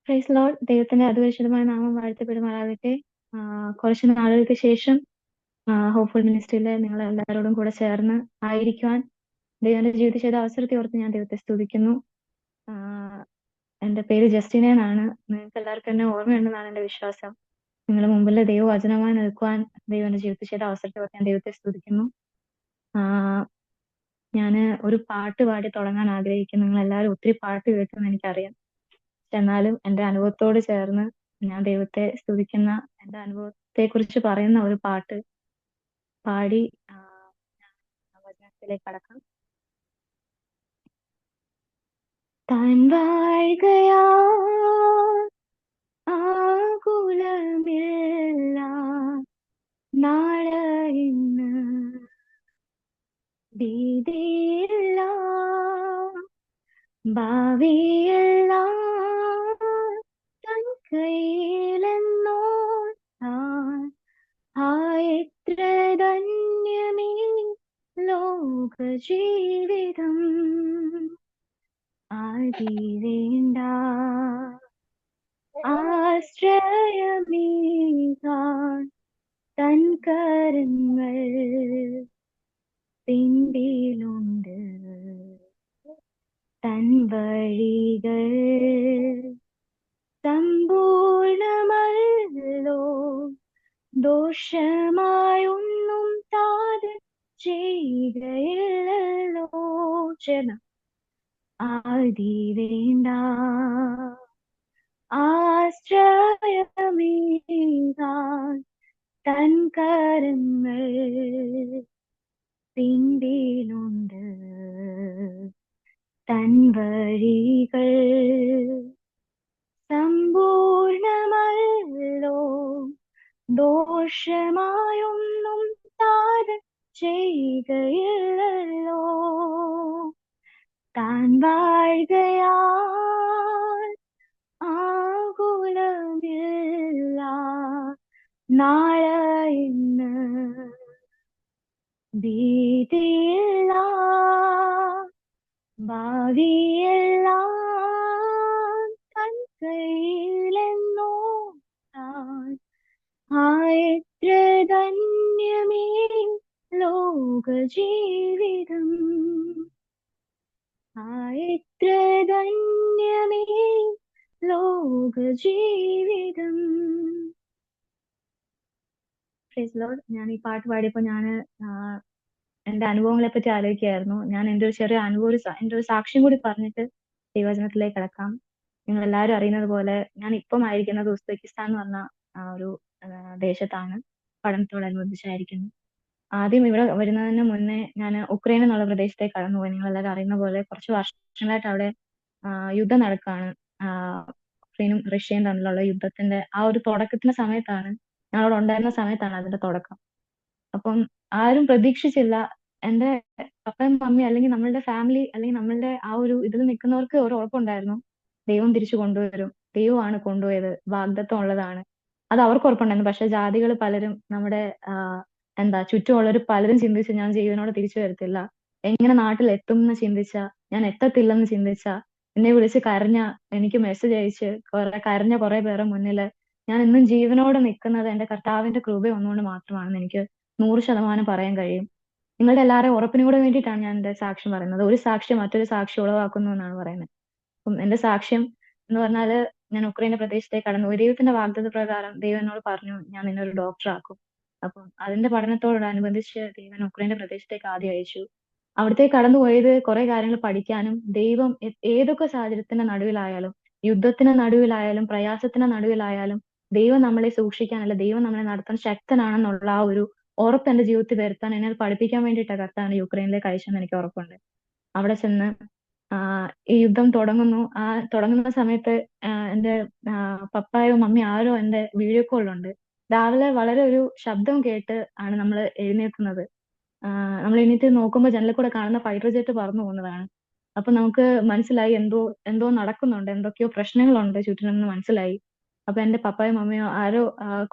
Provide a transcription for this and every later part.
Praise Lord. ദൈവത്തിന്റെ അതിപരിശുദ്ധമായ നാമം വാഴ്ത്തപ്പെടുമാറാകട്ടെ. കുറച്ച് നാളുകൾക്ക് ശേഷം ഹോപ്പ്ഫുൾ മിനിസ്ട്രിയിൽ നിങ്ങൾ എല്ലാവരോടും കൂടെ ചേർന്ന് ആയിരിക്കുവാൻ ദൈവന്റെ ജീവിതത്തിൽ ചെയ്ത അവസരത്തെ ഓർത്ത് ഞാൻ ദൈവത്തെ സ്തുതിക്കുന്നു. എന്റെ പേര് ജസ്റ്റിന എന്നാണ്. നിങ്ങൾക്ക് എല്ലാവർക്കും എന്നെ ഓർമ്മയുണ്ടെന്നാണ് എന്റെ വിശ്വാസം. നിങ്ങളുടെ മുമ്പിൽ ദൈവവചനമായി നിൽക്കുവാൻ ദൈവന്റെ ജീവിതത്തിൽ ചെയ്ത അവസരത്തെ ഓർത്ത് ഞാൻ ദൈവത്തെ സ്തുതിക്കുന്നു. ഞാൻ ഒരു പാട്ട് പാടി തുടങ്ങാൻ ആഗ്രഹിക്കുന്നു. നിങ്ങൾ എല്ലാവരും ഒത്തിരി പാട്ട് കേൾക്കുമെന്ന് എനിക്കറിയാം. എന്നാലും എന്റെ അനുഭവത്തോട് ചേർന്ന് ഞാൻ ദൈവത്തെ സ്തുതിക്കുന്ന എന്റെ അനുഭവത്തെ കുറിച്ച് പറയുന്ന ഒരു പാട്ട് പാടി വചനത്തിലേക്ക് കടക്കാം. താൻ വാഴ്കയാ ആകുലമില്ല നാളെ ഇന്ന് ഭീതിയില്ല ഭാവിയെല്ലാം തൻ കയ്യിലെന്നോ താൻ എത്ര ധന്യമേ ലോക ജീവിതം ആദിവേണ്ട ആശ്രയമീകാൻ തൻ കരങ്ങൾ പിൻപിലുണ്ട് തൻ വഴികൾ സമ്പൂർണമല്ലോ ദോഷമായൊന്നും താത് ചെയ്യുകയില്ലല്ലോ. ചേർന്ന ആദി വേണ്ട ആശ്രയമീകാൻ തൻ കരങ്ങൾ പിൻപിലുണ്ട് തൻ വഴികൾ സമ്പൂർണമല്ലോ ദോഷമായൊന്നും താത് ചെയ്യുകയില്ലല്ലോ. താൻ വാഴ്കയാൽ ആകുലമില്ല നാളെ ഇന്ന് ഭീതിയില്ല ഭാവിയെല്ലാം തൻ കയ്യിലെന്നോ താൻ എത്ര ധന്യമേ ലോക ജീവിതം എത്ര ധന്യമേ ലോക ജീവിതം. Praise lord. ഞാൻ ഈ പാട്ട് പാടിയപ്പോൾ ഞാൻ എന്റെ അനുഭവങ്ങളെ പറ്റി ആലോചിക്കുകയായിരുന്നു. ഞാൻ എന്റെ ഒരു ചെറിയ അനുഭവം എന്റെ ഒരു സാക്ഷ്യം കൂടി പറഞ്ഞിട്ട് ദൈവവചനത്തിലേക്ക് കിടക്കാം. നിങ്ങൾ എല്ലാവരും അറിയുന്നത് പോലെ ഞാൻ ഇപ്പം ആയിരിക്കുന്നത് ഉസ്ബെക്കിസ്ഥാൻ എന്ന് പറഞ്ഞ ഒരു ദേശത്താണ്. പഠനത്തോടനുബന്ധിച്ചായിരിക്കുന്നു. ആദ്യം ഇവിടെ വരുന്നതിന് മുന്നേ ഞാൻ ഉക്രൈൻ എന്നുള്ള പ്രദേശത്തേക്ക് കടന്നുപോയി. നിങ്ങൾ എല്ലാവരും അറിയുന്ന പോലെ കുറച്ച് വർഷങ്ങളായിട്ട് അവിടെ യുദ്ധം നടക്കുകയാണ്. ഉക്രൈനും റഷ്യയും തമ്മിലുള്ള യുദ്ധത്തിന്റെ ആ ഒരു തുടക്കത്തിന്റെ സമയത്താണ്, ഞങ്ങളവിടെ ഉണ്ടായിരുന്ന സമയത്താണ് അതിന്റെ തുടക്കം. അപ്പം ആരും പ്രതീക്ഷിച്ചില്ല. എന്റെ പപ്പയും മമ്മിയും അല്ലെങ്കിൽ നമ്മളുടെ ഫാമിലി അല്ലെങ്കിൽ നമ്മളുടെ ആ ഒരു ഇതിൽ നിൽക്കുന്നവർക്ക് ഒരു ഉറപ്പുണ്ടായിരുന്നു, ദൈവം തിരിച്ചു കൊണ്ടുവരും, ദൈവമാണ് കൊണ്ടുപോയത്, വാഗ്ദത്തം ഉള്ളതാണ്. അത് അവർക്ക് ഉറപ്പുണ്ടായിരുന്നു. പക്ഷെ ജാതികൾ പലരും നമ്മുടെ ചുറ്റുമുള്ളവർ പലരും ചിന്തിച്ച് ഞാൻ ജീവനോടെ തിരിച്ചു വരത്തില്ല, എങ്ങനെ നാട്ടിൽ എത്തും എന്ന് ചിന്തിച്ച, ഞാൻ എത്തത്തില്ലെന്ന് ചിന്തിച്ച, എന്നെ വിളിച്ച് കരഞ്ഞ, എനിക്ക് മെസ്സേജ് അയച്ച് കരഞ്ഞ കുറെ പേരുടെ മുന്നില് ഞാൻ ഇന്നും ജീവനോടെ നിൽക്കുന്നത് എന്റെ കർത്താവിന്റെ കൃപ ഒന്നുകൊണ്ട് മാത്രമാണെന്ന് എനിക്ക് 100% പറയാൻ കഴിയും. നിങ്ങളുടെ എല്ലാവരുടെയും ഉറപ്പിനും കൂടെ വേണ്ടിയിട്ടാണ് ഞാൻ എന്റെ സാക്ഷ്യം പറയുന്നത്. ഒരു സാക്ഷ്യം മറ്റൊരു സാക്ഷ്യം ഉളവാക്കുന്നു എന്നാണ് പറയുന്നത്. അപ്പം എന്റെ സാക്ഷ്യം എന്ന് പറഞ്ഞാല്, ഞാൻ ഉക്രൈന്റെ പ്രദേശത്തേക്ക് കടന്നു. ദൈവത്തിന്റെ വാഗ്ദത്ത പ്രകാരം ദൈവം എന്നോട് പറഞ്ഞു, ഞാൻ നിന്നെ ഒരു ഡോക്ടർ ആക്കും. അപ്പം അതിന്റെ പഠനത്തോടനുബന്ധിച്ച് ദൈവൻ ഉക്രൈന്റെ പ്രദേശത്തേക്ക് ആദ്യം അയച്ചു. അവിടത്തേക്ക് കടന്നുപോയത് കുറെ കാര്യങ്ങൾ പഠിക്കാനും, ദൈവം ഏതൊക്കെ സാഹചര്യത്തിന്റെ നടുവിലായാലും, യുദ്ധത്തിന്റെ നടുവിലായാലും പ്രയാസത്തിന്റെ നടുവിലായാലും ദൈവം നമ്മളെ സൂക്ഷിക്കാനല്ല, ദൈവം നമ്മളെ നടത്താൻ ശക്തനാണെന്നുള്ള ആ ഒരു ഉറപ്പ് എന്റെ ജീവിതത്തിൽ വരുത്താൻ എന്നെ പഠിപ്പിക്കാൻ വേണ്ടിയിട്ടാണ് കർത്താവ് യുക്രൈനിലേക്ക് അയച്ചെന്ന് എനിക്ക് ഉറപ്പുണ്ട്. അവിടെ ചെന്ന് ഈ യുദ്ധം തുടങ്ങുന്നു. ആ തുടങ്ങുന്ന സമയത്ത് എന്റെ പപ്പായോ മമ്മി ആരോ എന്റെ വീഡിയോ കോളിലുണ്ട്. രാവിലെ വളരെ ഒരു ശബ്ദം കേട്ട് ആണ് നമ്മൾ എഴുന്നേൽക്കുന്നത്. നമ്മൾ എണീറ്റ് നോക്കുമ്പോൾ ജനലിൽ കൂടെ കാണുന്ന ഫൈറ്റർ ജെറ്റ് പറന്നു പോകുന്നതാണ്. അപ്പൊ നമുക്ക് മനസ്സിലായി എന്തോ എന്തോ നടക്കുന്നുണ്ട്, എന്തൊക്കെയോ പ്രശ്നങ്ങളുണ്ട് ചുറ്റിനെന്ന് മനസ്സിലായി. അപ്പൊ എന്റെ പപ്പായും മമ്മിയോ ആരോ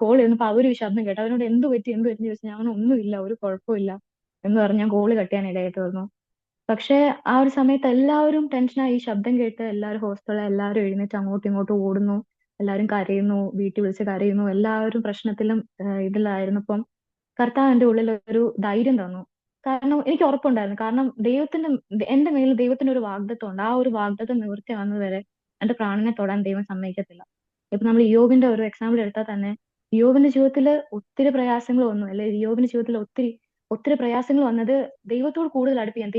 കോൾ ചെയ്യുന്നപ്പോ അവരും ഈ ശബ്ദം കേട്ടു. അവരോട് എന്ത് പറ്റി ചോദിച്ചു. ഞാൻ ഒന്നുമില്ല, ഒരു കുഴപ്പമില്ല എന്ന് പറഞ്ഞ് ഞാൻ കോള് കട്ട് ചെയ്യാൻ ഇടയായിട്ട് വന്നു. പക്ഷെ ആ ഒരു സമയത്ത് എല്ലാവരും ടെൻഷനായി. ഈ ശബ്ദം കേട്ട് എല്ലാവരും ഹോസ്റ്റലിലെ എല്ലാവരും എഴുന്നേറ്റ് അങ്ങോട്ടും ഇങ്ങോട്ടും ഓടുന്നു. എല്ലാവരും കരയുന്നു, വീട്ടിൽ വിളിച്ച് കരയുന്നു. എല്ലാവരും പ്രശ്നത്തിലും ഇതിലായിരുന്നപ്പം കർത്താവ് എന്റെ ഉള്ളിൽ ഒരു ധൈര്യം തന്നു. കാരണം എനിക്ക് ഉറപ്പുണ്ടായിരുന്നു. കാരണം എന്റെ മേൽ ദൈവത്തിന്റെ ഒരു വാഗ്ദത്തം ഉണ്ട്. ആ ഒരു വാഗ്ദത്തം നിവൃത്തിയാവുന്നത് വരെ എന്റെ പ്രാണനെ തൊടാൻ ദൈവം സമ്മതിക്കത്തില്ല. ഇപ്പൊ നമ്മൾ ഇയ്യോബിന്റെ ഒരു എക്സാമ്പിൾ എടുത്താൽ തന്നെ ഇയ്യോബിന്റെ ജീവിതത്തിൽ ഒത്തിരി പ്രയാസങ്ങൾ വന്നു, അല്ലെ? ഇയ്യോബിന്റെ ജീവിതത്തിൽ ഒത്തിരി ഒത്തിരി പ്രയാസങ്ങൾ വന്നത് ദൈവത്തോട് കൂടുതൽ അടുപ്പിക്കാൻ,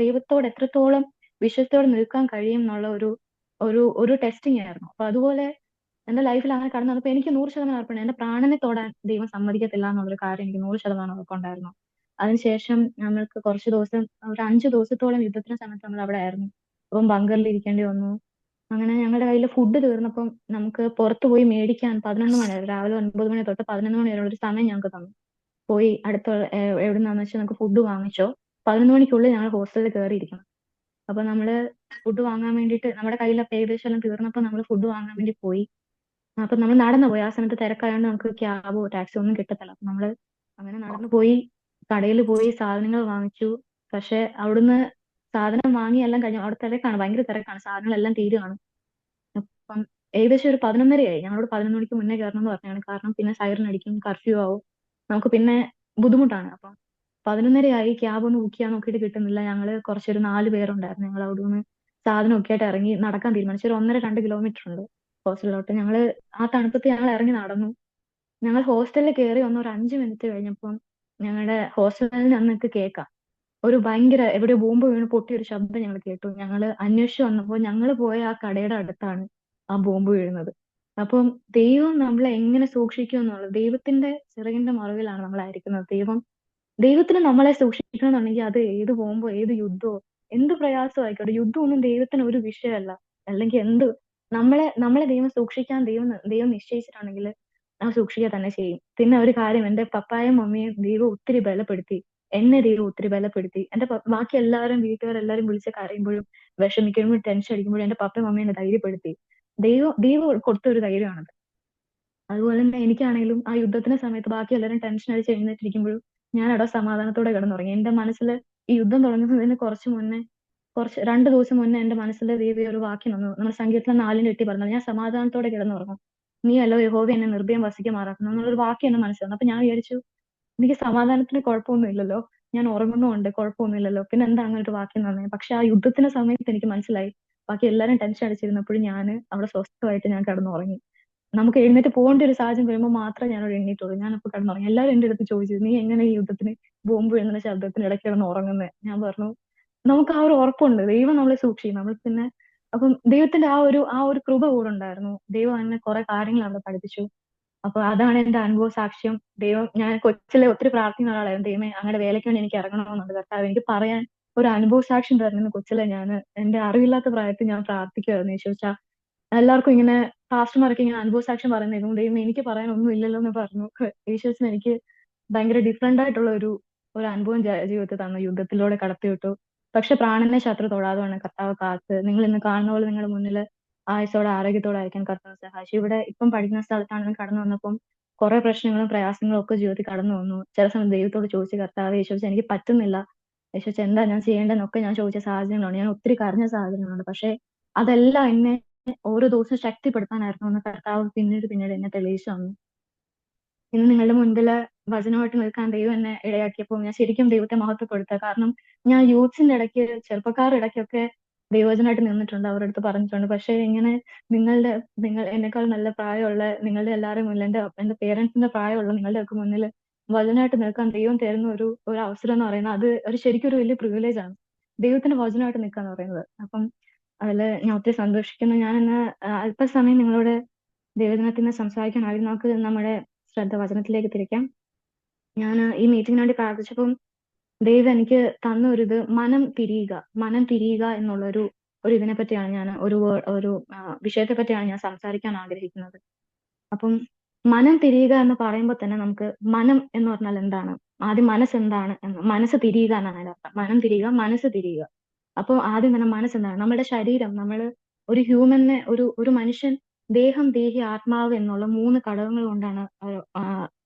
ദൈവത്തോട് എത്രത്തോളം വിശ്വസത്തോടെ നിൽക്കാൻ കഴിയും എന്നുള്ള ഒരു ഒരു ഒരു ടെസ്റ്റിംഗ് ആയിരുന്നു. അപ്പൊ അതുപോലെ എന്റെ ലൈഫിൽ അങ്ങനെ കടന്നു വന്നപ്പോ എനിക്ക് 100% ഉറപ്പുണ്ട്. എന്റെ പ്രാണനെ തൊടാൻ ദൈവം സമ്മതിക്കത്തില്ല എന്നുള്ളൊരു കാര്യം എനിക്ക് 100% ഉറപ്പുണ്ടായിരുന്നു. അതിനുശേഷം നമ്മൾക്ക് കുറച്ച് ദിവസം, ഒരു 5 ദിവസത്തോളം യുദ്ധത്തിന് സമയത്ത് നമ്മൾ അവിടെ ആയിരുന്നു. അപ്പം ബങ്കറിൽ ഇരിക്കേണ്ടി വന്നു. അങ്ങനെ ഞങ്ങളുടെ കയ്യിൽ ഫുഡ് തീർന്നപ്പം നമുക്ക് പുറത്ത് പോയി മേടിക്കാൻ 11 മണി വരെ, രാവിലെ 9 മണി തൊട്ട് 11 മണി വരെ ഒരു സമയം ഞങ്ങൾക്ക് തന്നു. പോയി അടുത്ത എവിടുന്നാന്ന് വെച്ചാൽ നമുക്ക് ഫുഡ് വാങ്ങിച്ചോ, 11 മണിക്കുള്ളിൽ ഞങ്ങൾ ഹോസ്റ്റലിൽ കയറിയിരിക്കണം. അപ്പൊ നമ്മള് ഫുഡ് വാങ്ങാൻ വേണ്ടിയിട്ട് നമ്മുടെ കയ്യിൽ ഏകദേശം എല്ലാം തീർന്നപ്പോ നമ്മൾ ഫുഡ് വാങ്ങാൻ വേണ്ടി പോയി. അപ്പൊ നമ്മൾ നടന്നു പോയി. ആ സമയത്ത് തിരക്കായോണ്ട് നമുക്ക് ക്യാബോ ടാക്സിയോ ഒന്നും കിട്ടത്തില്ല. അപ്പൊ നമ്മള് അങ്ങനെ നടന്നു പോയി, കടയിൽ പോയി സാധനങ്ങൾ വാങ്ങിച്ചു. പക്ഷെ അവിടുന്ന് സാധനം വാങ്ങി എല്ലാം കഴിഞ്ഞു. അവിടെ തിരക്കാണ്, ഭയങ്കര തിരക്കാണ്, സാധനങ്ങളെല്ലാം തീരുവാണ്. അപ്പം ഏകദേശം ഒരു 11:30 ആയി. ഞങ്ങളോട് 11 മണിക്ക് മുന്നേ കയറണം എന്ന് പറഞ്ഞാണ്. കാരണം പിന്നെ സൈറൻ അടിക്കും, കർഫ്യൂ ആവും, നമുക്ക് പിന്നെ ബുദ്ധിമുട്ടാണ്. അപ്പം 11:30 ആയി. ക്യാബ് ഒന്ന് ബുക്ക് ചെയ്യാൻ നോക്കിയിട്ട് കിട്ടുന്നില്ല. ഞങ്ങള് കുറച്ചൊരു 4 പേരുണ്ടായിരുന്നു. ഞങ്ങൾ അവിടെ നിന്ന് സാധനമൊക്കെ ആയിട്ട് ഇറങ്ങി നടക്കാൻ തീരുമാനിച്ചു. ഒരു 1.5-2 കിലോമീറ്റർ ഉണ്ട് ഹോസ്റ്റലിലോട്ട്. ഞങ്ങള് ആ തണുപ്പത്ത് ഞങ്ങൾ ഇറങ്ങി നടന്നു. ഞങ്ങൾ ഹോസ്റ്റലിൽ കയറി വന്ന് ഒരു 5 മിനിറ്റ് കഴിഞ്ഞപ്പം ഞങ്ങളുടെ ഹോസ്റ്റലിൽ ഞങ്ങൾക്ക് കേൾക്കാം ഒരു ഭയങ്കര എവിടെയോ ബോംബ് വീണ് പൊട്ടിയ ഒരു ശബ്ദം ഞങ്ങൾ കേട്ടു. ഞങ്ങൾ അന്വേഷിച്ച് വന്നപ്പോൾ ഞങ്ങൾ പോയ ആ കടയുടെ അടുത്താണ് ആ ബോംബ് വീഴുന്നത്. അപ്പം ദൈവം നമ്മളെ എങ്ങനെ സൂക്ഷിക്കും എന്നുള്ളത്, ദൈവത്തിന്റെ ചിറകിന്റെ മറവിലാണ് നമ്മളായിരിക്കുന്നത്. ദൈവത്തിന് നമ്മളെ സൂക്ഷിക്കണം എന്നുണ്ടെങ്കിൽ അത് ഏത് ബോംബോ ഏത് യുദ്ധമോ എന്ത് പ്രയാസമോ ആയിക്കോട്ടെ, യുദ്ധമൊന്നും ദൈവത്തിന് ഒരു വിഷയമല്ല. അല്ലെങ്കിൽ നമ്മളെ ദൈവം സൂക്ഷിക്കാൻ ദൈവം നിശ്ചയിച്ചിട്ടുണ്ടെങ്കിൽ ആ സൂക്ഷിക്കുക തന്നെ ചെയ്യും. പിന്നെ ഒരു കാര്യം, എന്റെ പപ്പായും മമ്മിയും ദൈവം ഒത്തിരി ബലപ്പെടുത്തി. എന്നെ ദൈവം ഒത്തിരി ബലപ്പെടുത്തി. ബാക്കി എല്ലാവരും വീട്ടുകാരെല്ലാരും വിളിച്ച് കരയുമ്പോഴും വിഷമിക്കുമ്പോഴും ടെൻഷൻ അടിക്കുമ്പോഴും എന്റെ പപ്പയും മമ്മിയും എന്നെ ധൈര്യപ്പെടുത്തി. ദൈവം കൊടുത്ത ഒരു ധൈര്യമാണത്. അതുപോലെ തന്നെ എനിക്കാണെങ്കിലും ആ യുദ്ധത്തിന്റെ സമയത്ത് ബാക്കി എല്ലാവരും ടെൻഷൻ അടിച്ച് എഴുന്നേറ്റിരിക്കുമ്പോഴും ഞാൻ അവിടെ സമാധാനത്തോടെ കിടന്നുറങ്ങി. എന്റെ മനസ്സിൽ ഈ യുദ്ധം തുടങ്ങുന്നതിന് കുറച്ച് 2 ദിവസം മുന്നേ എന്റെ മനസ്സിൽ ദൈവം ഒരു വാക്യം വന്നു. നമ്മൾ സങ്കീർത്തനം 4-8 പറഞ്ഞത്, ഞാൻ സമാധാനത്തോടെ കിടന്നുറങ്ങും, നീ അല്ലോ യഹോവ എന്നെ നിർഭയം വസിക്കുമാറാക്കുന്നു എന്നുള്ളൊരു വാക്യം എന്റെ മനസ്സിൽ വന്നു. അപ്പൊ ഞാൻ വിചാരിച്ചു, എനിക്ക് സമാധാനത്തിന് കുഴപ്പമൊന്നുമില്ലല്ലോ, ഞാൻ ഉറങ്ങുന്നുമുണ്ട്, കുഴപ്പമൊന്നുമില്ലല്ലോ, പിന്നെ എന്താ അങ്ങനെ ഒരു വാക്യം തന്നെ. പക്ഷെ ആ യുദ്ധത്തിന്റെ സമയത്ത് എനിക്ക് മനസ്സിലായി, ബാക്കി എല്ലാവരും ടെൻഷൻ അടിച്ചിരുന്നപ്പോഴും ഞാൻ അവിടെ സ്വസ്ഥമായിട്ട് ഞാൻ കിടന്നുറങ്ങി. നമുക്ക് എഴുന്നേറ്റ് പോകേണ്ട ഒരു സാഹചര്യം വരുമ്പോൾ മാത്രമേ ഞാൻ അവിടെ എഴുന്നേറ്റുള്ളൂ. ഞാനപ്പോ കിടന്നുറങ്ങി. എല്ലാവരും എന്റെ അടുത്ത് ചോദിച്ചു, നീ എങ്ങനെ ഈ യുദ്ധത്തിന് ബോംബ് വീഴുന്ന ശബ്ദത്തിന് ഇടയ്ക്ക് കിടന്ന് ഉറങ്ങുന്നത്? ഞാൻ പറഞ്ഞു, നമുക്ക് ആ ഒരു ഉറപ്പുണ്ട്, ദൈവം നമ്മളെ സൂക്ഷിക്കും. നമ്മൾ പിന്നെ അപ്പം ദൈവത്തിന്റെ ആ ഒരു കൃപ കൂടെ ഉണ്ടായിരുന്നു. ദൈവം എന്നെ കുറെ കാര്യങ്ങൾ അവിടെ പഠിപ്പിച്ചു. അപ്പൊ അതാണ് എന്റെ അനുഭവ സാക്ഷ്യം. ഞാൻ കൊച്ചിലെ ഒത്തിരി പ്രാർത്ഥിക്കുന്ന ഒരാളായിരുന്നു, ദൈവമേ അങ്ങയുടെ വേലയ്ക്ക് വേണ്ടി എനിക്ക് ഇറങ്ങണമെന്നുണ്ട് കർത്താവ്, എനിക്ക് പറയാൻ ഒരു അനുഭവ സാക്ഷ്യം തരുന്ന കൊച്ചിലെ ഞാൻ എന്റെ അറിവില്ലാത്ത പ്രായത്തിൽ ഞാൻ പ്രാർത്ഥിക്കുമായിരുന്നു. യേശുച്ചാ, എല്ലാവർക്കും ഇങ്ങനെ പാസ്റ്റർമാരൊക്കെ ഇങ്ങനെ അനുഭവ സാക്ഷ്യം പറയുന്നേക്കും, ദൈവമേ എനിക്ക് പറയാൻ ഒന്നും ഇല്ലല്ലോ എന്ന് പറഞ്ഞു. യേശുച്ചൻ എനിക്ക് ഭയങ്കര ഡിഫറെന്റ് ആയിട്ടുള്ള ഒരു അനുഭവം ജീവിതത്തിൽ തന്നു. യുദ്ധത്തിലൂടെ കടത്തിവിട്ടു. പക്ഷെ പ്രാണനെ ശത്രു തൊടാതെ വേണം കർത്താവ് കാത്ത്. നിങ്ങൾ ഇന്ന് കാണുന്ന പോലെ നിങ്ങളുടെ മുന്നിൽ ആയുസ്സോടെ ആരോഗ്യത്തോടെ അയക്കാൻ കർത്താവ് സഹായിച്ചു. ഇവിടെ ഇപ്പം പഠിക്കുന്ന സ്ഥലത്താണ് കടന്നു വന്നപ്പം കുറെ പ്രശ്നങ്ങളും പ്രയാസങ്ങളും ഒക്കെ ജീവിതത്തിൽ കടന്നു വന്നു. ചില സമയം ദൈവത്തോട് ചോദിച്ചു, കർത്താവ് യേശുച്ച എനിക്ക് പറ്റുന്നില്ല, യേശുച്ച എന്താ ഞാൻ ചെയ്യേണ്ടതെന്നൊക്കെ ഞാൻ ചോദിച്ച സാഹചര്യങ്ങളുണ്ട്. ഞാൻ ഒത്തിരി കരഞ്ഞ സാഹചര്യങ്ങളുണ്ട്. പക്ഷെ അതെല്ലാം എന്നെ ഓരോ ദിവസവും ശക്തിപ്പെടുത്താനായിരുന്നു എന്ന് കർത്താവ് പിന്നീട് എന്നെ തെളിയിച്ചു തന്നു. ഇന്ന് നിങ്ങളുടെ മുൻപില് വചനമായിട്ട് നിൽക്കാൻ ദൈവം എന്നെ ഇടയാക്കിയപ്പോൾ ഞാൻ ശരിക്കും ദൈവത്തെ മഹത്വപ്പെടുത്തുക. കാരണം ഞാൻ യൂത്ത്സിന്റെ ഇടയ്ക്ക്, ചെറുപ്പക്കാരുടെ ഇടയ്ക്കൊക്കെ ദൈവവചനമായിട്ട് നിന്നിട്ടുണ്ട്, അവരുടെ അടുത്ത് പറഞ്ഞിട്ടുണ്ട്. പക്ഷെ ഇങ്ങനെ നിങ്ങൾ എന്നെക്കാൾ നല്ല പ്രായമുള്ള നിങ്ങളുടെ എല്ലാവരും മുന്നിൽ, എന്റെ പേരൻസിന്റെ പ്രായമുള്ള നിങ്ങളുടെ ഒക്കെ മുന്നിൽ വചനമായിട്ട് നിൽക്കാൻ ദൈവം തരുന്ന ഒരു അവസരം എന്ന് പറയുന്നത്, അത് ശരിക്കും ഒരു വലിയ പ്രിവിലേജ് ആണ്. ദൈവത്തിന്റെ വചനമായിട്ട് നിൽക്കുക എന്ന് പറയുന്നത്. അപ്പം അതില് ഞാൻ ഒത്തിരി സന്തോഷിക്കുന്നു. ഞാൻ ഇന്ന് അല്പസമയം നിങ്ങളോട് ദൈവജനത്തിൽ നിന്ന് സംസാരിക്കാനായി. നമുക്ക് നമ്മുടെ ശ്രദ്ധ വചനത്തിലേക്ക് തിരിക്കാം. ഞാൻ ഈ മീറ്റിംഗിന് വേണ്ടി പ്രാർത്ഥിച്ചപ്പം ദൈവം എനിക്ക് തന്ന മനം തിരിയുക എന്നുള്ള ഒരു ഇതിനെ പറ്റിയാണ് ഞാൻ ഒരു വിഷയത്തെ പറ്റിയാണ് ഞാൻ സംസാരിക്കാൻ ആഗ്രഹിക്കുന്നത്. അപ്പം മനം തിരിയുക എന്ന് പറയുമ്പോൾ തന്നെ നമുക്ക് മനം എന്ന് പറഞ്ഞാൽ എന്താണ്, ആദ്യം മനസ്സ് എന്താണ് മനസ്സ് തിരിയുക എന്നാണ് അതിന്റെ അർത്ഥം. മനം തിരിയുക, മനസ്സ് തിരിയുക. അപ്പോൾ ആദ്യം തന്നെ മനസ്സ് എന്താണ്? നമ്മുടെ ശരീരം, ഒരു ഹ്യൂമനെ, ഒരു മനുഷ്യൻ ദേഹം, ദേഹി, ആത്മാവ് എന്നുള്ള 3 ഘടകങ്ങൾ കൊണ്ടാണ്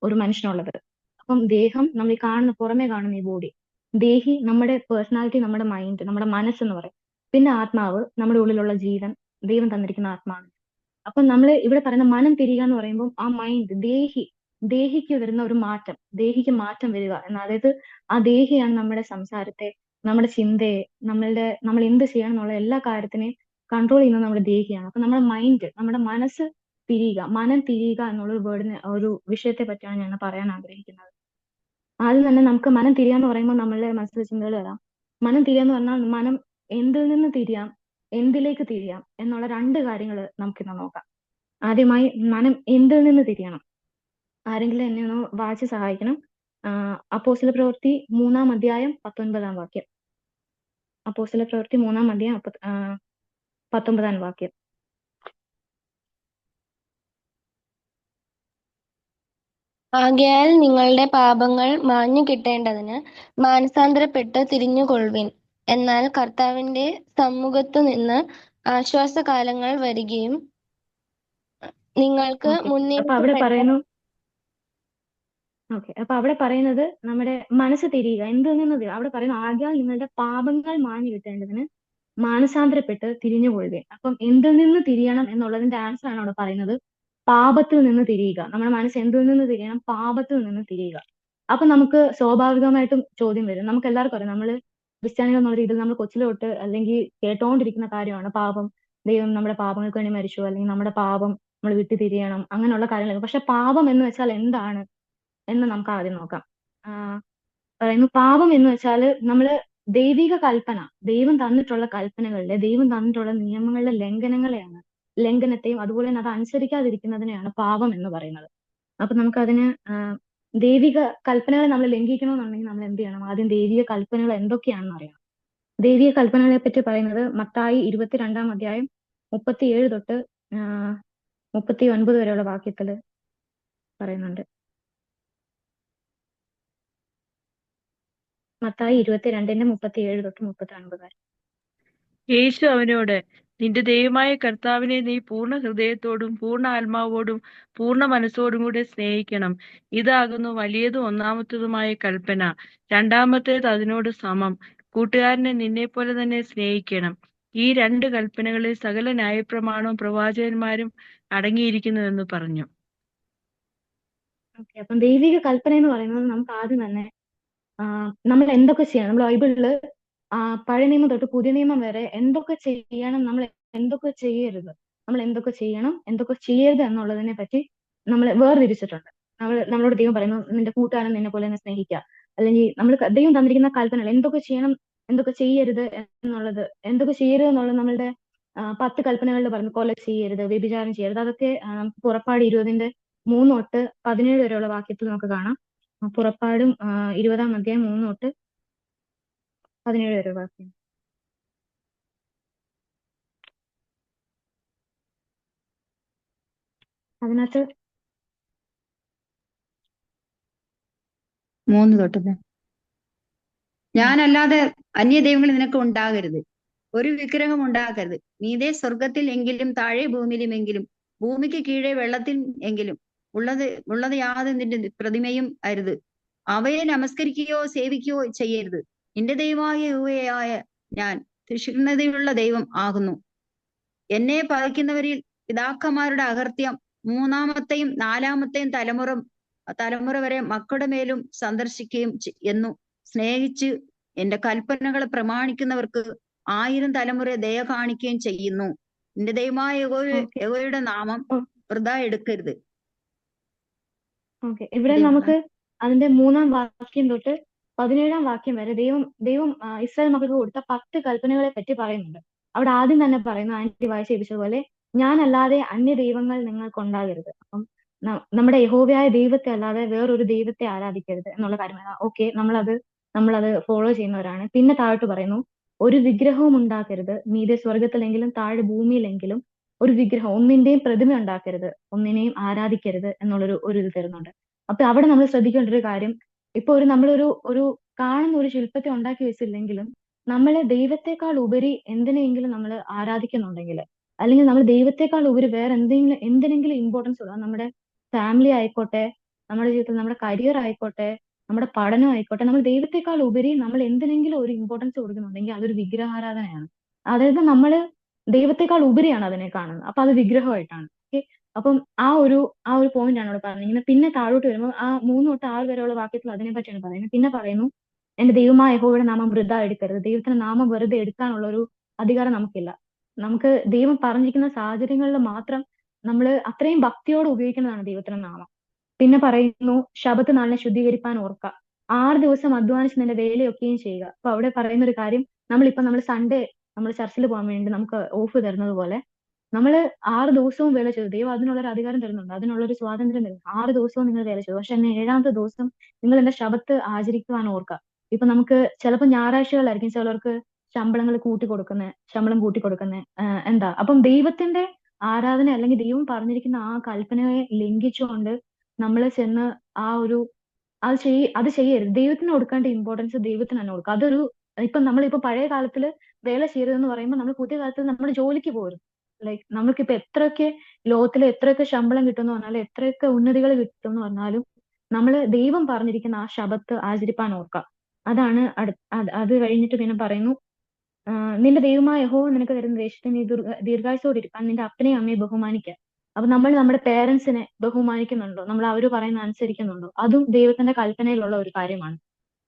ഒരു മനുഷ്യനുള്ളത്. അപ്പം ദേഹം, നമ്മൾ ഈ പുറമേ കാണുന്ന ഈ ബോഡി. ദേഹി നമ്മുടെ പേഴ്സണാലിറ്റി, നമ്മുടെ മൈൻഡ്, നമ്മുടെ മനസ്സെന്ന് പറയും. പിന്നെ ആത്മാവ്, നമ്മുടെ ഉള്ളിലുള്ള ജീവൻ, ദൈവം തന്നിരിക്കുന്ന ആത്മാവ്. അപ്പൊ നമ്മൾ ഇവിടെ പറയുന്ന മനം തിരിയുക എന്ന് പറയുമ്പോൾ ആ മൈൻഡ്, ദേഹിക്ക് വരുന്ന ഒരു മാറ്റം, ദേഹിക്ക് മാറ്റം വരിക എന്ന്. അതായത് ആ ദേഹിയാണ് നമ്മുടെ സംസാരത്തെ, നമ്മുടെ ചിന്തയെ, നമ്മൾ എന്ത് ചെയ്യണം എന്നുള്ള എല്ലാ കാര്യത്തിനെയും കൺട്രോൾ ചെയ്യുന്നത് നമ്മുടെ ദേഹിയാണ്. അപ്പൊ നമ്മുടെ മൈൻഡ്, നമ്മുടെ മനസ്സ് തിരിയുക, മനം തിരിയുക എന്നുള്ള ഒരു വേർഡിന്, ഒരു വിഷയത്തെ പറ്റിയാണ് ഞാൻ പറയാൻ ആഗ്രഹിക്കുന്നത്. ആദ്യം തന്നെ നമുക്ക് മനം തിരിയാന്ന് പറയുമ്പോൾ നമ്മളുടെ മനസ്സിലെ ചിന്തകൾ വരാം. മനം തിരിയാന്ന് പറഞ്ഞാൽ മനം എന്തിൽ നിന്ന് തിരിയാം, എന്തിലേക്ക് തിരിയാം എന്നുള്ള രണ്ട് കാര്യങ്ങൾ നമുക്കിന്ന് നോക്കാം. ആദ്യമായി മനം എന്തിൽ നിന്ന് തിരിയണം. ആരെങ്കിലും എന്നെ ഒന്ന് വായിച്ച് സഹായിക്കണം. അപ്പോസ്തല പ്രവൃത്തി 3-ാം അധ്യായം 19-ാം വാക്യം. അപ്പോസ്തല പ്രവൃത്തി 3-ാം അധ്യായം 19-ാം വാക്യം. ആകയാൽ നിങ്ങളുടെ പാപങ്ങൾ മാഞ്ഞു കിട്ടേണ്ടതിന് മാനസാന്തരപ്പെട്ട് തിരിഞ്ഞുകൊള്ളുവിൻ. എന്നാൽ കർത്താവിന്റെ സമ്മുഖത്തു നിന്ന് ആശ്വാസകാലങ്ങൾ വരികയും നിങ്ങൾക്ക് അപ്പൊ അവിടെ പറയുന്നു, അപ്പൊ അവിടെ പറയുന്നത് നമ്മുടെ മനസ്സ് തിരിയുക, എന്തിൽ നിന്ന് അവിടെ പറയുന്നു ആകയാൽ നിങ്ങളുടെ പാപങ്ങൾ മാഞ്ഞു കിട്ടേണ്ടതിന് മാനസാന്തരപ്പെട്ട് തിരിഞ്ഞുകൊള്ളുക. അപ്പം എന്തിൽ നിന്ന് തിരിയണം എന്നുള്ളതിന്റെ ആൻസർ ആണ് അവിടെ പറയുന്നത്. പാപത്തിൽ നിന്ന് തിരിയുക. നമ്മുടെ മനസ്സ് എന്തിൽ നിന്ന് തിരിയണം? പാപത്തിൽ നിന്ന് തിരിയുക. അപ്പൊ നമുക്ക് സ്വാഭാവികമായിട്ടും ചോദ്യം വരും. നമുക്ക് എല്ലാവർക്കും അറിയാം, നമ്മൾ ക്രിസ്ത്യാനികൾ എന്നുള്ള രീതിയിൽ നമ്മൾ കൊച്ചിലെ തൊട്ട് അല്ലെങ്കിൽ കേട്ടോണ്ടിരിക്കുന്ന കാര്യമാണ് പാപം. ദൈവം നമ്മുടെ പാപങ്ങൾക്ക് വേണ്ടി മരിച്ചു, അല്ലെങ്കിൽ നമ്മുടെ പാപം നമ്മൾ വിട്ടു തിരിയണം, അങ്ങനെയുള്ള കാര്യങ്ങൾ. പക്ഷെ പാപം എന്ന് വെച്ചാൽ എന്താണ് എന്ന് നമുക്ക് ആദ്യം നോക്കാം. പറയുന്നു പാപം എന്ന് വെച്ചാല് നമ്മള് ദൈവിക കൽപ്പന, ദൈവം തന്നിട്ടുള്ള കൽപ്പനകളിലെ, ദൈവം തന്നിട്ടുള്ള നിയമങ്ങളുടെ ലംഘനത്തെയും അതുപോലെ തന്നെ അത് അനുസരിക്കാതിരിക്കുന്നതിനെയാണ് പാപം എന്ന് പറയുന്നത്. അപ്പൊ നമുക്കതിന് ദൈവിക കൽപ്പനകളെ നമ്മൾ ലംഘിക്കണമെന്നുണ്ടെങ്കിൽ നമ്മൾ എന്ത് ചെയ്യണം? ആദ്യം ദൈവിക കൽപ്പനകൾ എന്തൊക്കെയാണെന്ന് അറിയണം. ദൈവിക കൽപ്പനകളെ പറ്റി പറയുന്നത് മത്തായി 22-ാം അധ്യായം 37 തൊട്ട് 39 വരെയുള്ള വാക്യത്തില് പറയുന്നുണ്ട്. മത്തായി 22-ന്റെ 37 തൊട്ട് 39 വരെ. യേശു അവനോട്, നിന്റെ ദൈവമായ കർത്താവിനെ നീ പൂർണ്ണ ഹൃദയത്തോടും പൂർണ്ണ ആത്മാവോടും പൂർണ്ണ മനസ്സോടും കൂടെ സ്നേഹിക്കണം. ഇതാകുന്നു വലിയതും ഒന്നാമത്തതുമായ കൽപ്പന. രണ്ടാമത്തേത് അതിനോട് സമം. കൂട്ടുകാരനെ നിന്നെപ്പോലെ തന്നെ സ്നേഹിക്കണം. ഈ രണ്ട് കൽപ്പനകളിൽ സകല ന്യായപ്രമാണവും പ്രവാചകന്മാരും അടങ്ങിയിരിക്കുന്നുവെന്ന് പറഞ്ഞു. അപ്പം ദൈവിക കൽപ്പന എന്ന് പറയുന്നത് നമുക്ക് ആദ്യം തന്നെ നമ്മൾ എന്തൊക്കെ ചെയ്യണം, നമ്മൾ ബൈബിളില് പഴയ നിയമം തൊട്ട് പുതിയ നിയമം വരെ എന്തൊക്കെ ചെയ്യണം, നമ്മൾ എന്തൊക്കെ ചെയ്യരുത്, നമ്മൾ എന്തൊക്കെ ചെയ്യണം, എന്തൊക്കെ ചെയ്യരുത് എന്നുള്ളതിനെ പറ്റി നമ്മൾ വേർതിരിച്ചിട്ടുണ്ട്. നമ്മളോട് ദൈവം പറയുന്നു നിന്റെ കൂട്ടുകാരൻ നിന്നെ പോലെ തന്നെ സ്നേഹിക്കുക, അല്ലെങ്കിൽ നമ്മൾ ദൈവം തന്നിരിക്കുന്ന കൽപ്പനകൾ എന്തൊക്കെ ചെയ്യണം, എന്തൊക്കെ ചെയ്യരുത് എന്നുള്ളത്, എന്തൊക്കെ ചെയ്യരുത് എന്നുള്ളത് നമ്മളുടെ 10 കൽപ്പനകളിൽ പറഞ്ഞു. കൊല ചെയ്യരുത്, വ്യഭിചാരം ചെയ്യരുത്. അതൊക്കെ നമുക്ക് പുറപ്പാട് 20-ന്റെ 3 തൊട്ട് 17 വരെയുള്ള വാക്യത്തിൽ നമുക്ക് കാണാം. പുറപ്പാടും 20-ാം അധ്യായം 3 തൊട്ട് 17 വരെ വാക്യം. അതിനകത്ത് 3 തൊട്ട് ഞാനല്ലാതെ അന്യദൈവങ്ങൾ നിനക്ക് ഉണ്ടാകരുത്, ഒരു വിഗ്രഹം ഉണ്ടാക്കരുത്. നീതേ സ്വർഗത്തിൽ എങ്കിലും താഴെ ഭൂമിയിലുമെങ്കിലും ഭൂമിക്ക് കീഴെ വെള്ളത്തിൽ എങ്കിലും ഉള്ളത് യാതൊന്നിന്റെ പ്രതിമയും അരുത്. അവയെ നമസ്കരിക്കുകയോ സേവിക്കുകയോ ചെയ്യരുത്. നിന്റെ ദൈവമായ യഹോവയായ ഞാൻ തീക്ഷ്ണതയുള്ള ദൈവം ആകുന്നു. എന്നെ പകയ്ക്കുന്നവരിൽ പിതാക്കന്മാരുടെ അകൃത്യം 3-ാമത്തെയും 4-ാമത്തെയും തലമുറ വരെ മക്കളുടെ മേലും സന്ദർശിക്കുകയും എന്നു സ്നേഹിച്ച് എന്റെ കൽപ്പനകളെ പ്രമാണിക്കുന്നവർക്ക് 1000 തലമുറ ദയ കാണിക്കുകയും ചെയ്യുന്നു. നിന്റെ ദൈവമായ യഹോവയുടെ നാമം വൃഥാ എടുക്കരുത്. ഇവിടെ നമുക്ക് അതിന്റെ 3-ാം വാക്യം തൊട്ട് 17-ാം വാക്യം വരെ ദൈവം ഇസ്രായേൽ മക്കൾക്ക് കൊടുത്ത 10 കൽപ്പനകളെ പറ്റി പറയുന്നുണ്ട്. അവിടെ ആദ്യം തന്നെ പറയുന്നു, ആന്റി വായിച്ചതുപോലെ, ഞാനല്ലാതെ അന്യ ദൈവങ്ങൾ നിങ്ങൾക്ക് ഉണ്ടാകരുത്. അപ്പം നമ്മുടെ യഹോവയായ ദൈവത്തെ അല്ലാതെ വേറൊരു ദൈവത്തെ ആരാധിക്കരുത് എന്നുള്ള കാര്യമാണ്. ഓക്കെ, നമ്മളത് ഫോളോ ചെയ്യുന്നവരാണ്. പിന്നെ താഴോട്ട് പറയുന്നു, ഒരു വിഗ്രഹവും ഉണ്ടാക്കരുത്. മീതെ സ്വർഗത്തിലെങ്കിലും താഴെ ഭൂമിയിലെങ്കിലും ഒരു വിഗ്രഹം, ഒന്നിന്റെയും പ്രതിമ ഉണ്ടാക്കരുത്, ഒന്നിനെയും ആരാധിക്കരുത് എന്നുള്ളൊരു ഇത് തരുന്നുണ്ട്. അപ്പൊ അവിടെ നമ്മൾ ശ്രദ്ധിക്കേണ്ട ഒരു കാര്യം, ഇപ്പൊ നമ്മളൊരു കാണുന്ന ഒരു ശില്പത്തെ ഉണ്ടാക്കി വെച്ചില്ലെങ്കിലും നമ്മളെ ദൈവത്തെക്കാൾ ഉപരി എന്തിനെങ്കിലും നമ്മൾ ആരാധിക്കുന്നുണ്ടെങ്കിൽ, അല്ലെങ്കിൽ നമ്മൾ ദൈവത്തെക്കാൾ ഉപരി വേറെ എന്തിനെങ്കിലും ഇമ്പോർട്ടൻസ് ഉള്ള, നമ്മുടെ ഫാമിലി ആയിക്കോട്ടെ, നമ്മുടെ ജീവിതത്തിൽ നമ്മുടെ കരിയർ ആയിക്കോട്ടെ, നമ്മുടെ പഠനം ആയിക്കോട്ടെ, നമ്മൾ ദൈവത്തെക്കാൾ ഉപരി നമ്മൾ എന്തിനെങ്കിലും ഒരു ഇമ്പോർട്ടൻസ് കൊടുക്കുന്നുണ്ടെങ്കിൽ അതൊരു വിഗ്രഹാരാധനയാണ്. അതായത് നമ്മൾ ദൈവത്തെക്കാൾ ഉപരിയാണ് അതിനെ കാണുന്നത്. അപ്പൊ അത് വിഗ്രഹമായിട്ടാണ്. ഓക്കെ. അപ്പം ആ ഒരു പോയിന്റ് ആണ് അവിടെ പറഞ്ഞിരിക്കുന്നത്. പിന്നെ താഴോട്ട് വരുമ്പോൾ ആ 3 തൊട്ട് 6 വരെയുള്ള വാക്യത്തിൽ അതിനെ പറ്റിയാണ് പറയുന്നത്. പിന്നെ പറയുന്നു, എന്റെ ദൈവമായ യഹോവയുടെ നാമം വൃഥാ എടുക്കരുത്. ദൈവത്തിന്റെ നാമം വെറുതെ എടുക്കാനുള്ള ഒരു അധികാരം നമുക്കില്ല. നമുക്ക് ദൈവം പറഞ്ഞിരിക്കുന്ന സാഹചര്യങ്ങളിൽ മാത്രം നമ്മൾ അത്രയും ഭക്തിയോടെ ഉപയോഗിക്കുന്നതാണ് ദൈവത്തിന്റെ നാമം. പിന്നെ പറയുന്നു, ശബത്ത് നാളിനെ ശുദ്ധീകരിപ്പാൻ ഓർക്കുക. 6 ദിവസം അധ്വാനിച്ച് നിന്റെ വേലയൊക്കെയും ചെയ്യുക. അപ്പൊ അവിടെ പറയുന്ന ഒരു കാര്യം, നമ്മൾ സൺഡേ നമ്മൾ ചർച്ചിൽ പോകാൻ വേണ്ടി നമുക്ക് ഓഫ് തരുന്നത് പോലെ നമ്മൾ 6 ദിവസവും വേല ചെയ്തു. ദൈവം അതിനുള്ള ഒരു അധികാരം തരുന്നുണ്ട്, അതിനുള്ള ഒരു സ്വാതന്ത്ര്യം തരുന്നു. 6 ദിവസവും നിങ്ങൾ വേല ചെയ്തു, പക്ഷെ എന്നെ 7ാമത്തെ ദിവസം നിങ്ങൾ എന്റെ ശബത്ത് ആചരിക്കുവാൻ ഓർക്കുക. ഇപ്പൊ നമുക്ക് ചിലപ്പോൾ ഞായറാഴ്ചകളായിരിക്കും ചിലർക്ക് ശമ്പളം കൂട്ടി കൊടുക്കുന്നത്. എന്താ അപ്പം ദൈവത്തിന്റെ ആരാധന അല്ലെങ്കിൽ ദൈവം പറഞ്ഞിരിക്കുന്ന ആ കൽപ്പനയെ ലംഘിച്ചുകൊണ്ട് നമ്മൾ ചെന്ന് ആ ഒരു അത് ചെയ്യരുത്. ദൈവത്തിന് കൊടുക്കേണ്ട ഇമ്പോർട്ടൻസ് ദൈവത്തിന് തന്നെ കൊടുക്കുക. നമ്മളിപ്പോ പഴയ കാലത്തില് വേല ചെയ്യരുതെന്ന് പറയുമ്പോൾ നമ്മൾ പുതിയ കാലത്ത് നമ്മൾ ജോലിക്ക് പോരും. ലൈക്ക് നമുക്കിപ്പോ എത്രയൊക്കെ ലോകത്തിൽ എത്രയൊക്കെ ശമ്പളം കിട്ടുമെന്ന് പറഞ്ഞാലും എത്രയൊക്കെ ഉന്നതികൾ കിട്ടുമെന്ന് പറഞ്ഞാലും നമ്മൾ ദൈവം പറഞ്ഞിരിക്കുന്ന ആ ശബത്ത് ആചരിപ്പാൻ ഓർക്കുക. അതാണ് അത് കഴിഞ്ഞിട്ട് പിന്നെ പറയുന്നു, നിന്റെ ദൈവമായ യഹോവ നിനക്ക് തരുന്ന ദേശത്ത് നീ ദീർഘായുസ്സോടെ ഇരിക്കാൻ നിന്റെ അപ്പനെയും അമ്മയെ ബഹുമാനിക്കുക. അപ്പൊ നമ്മൾ നമ്മുടെ പേരൻസിനെ ബഹുമാനിക്കുന്നുണ്ടോ, നമ്മൾ അവർ പറയുന്ന അനുസരിക്കുന്നുണ്ടോ, അതും ദൈവത്തിന്റെ കൽപ്പനയിലുള്ള ഒരു കാര്യമാണ്.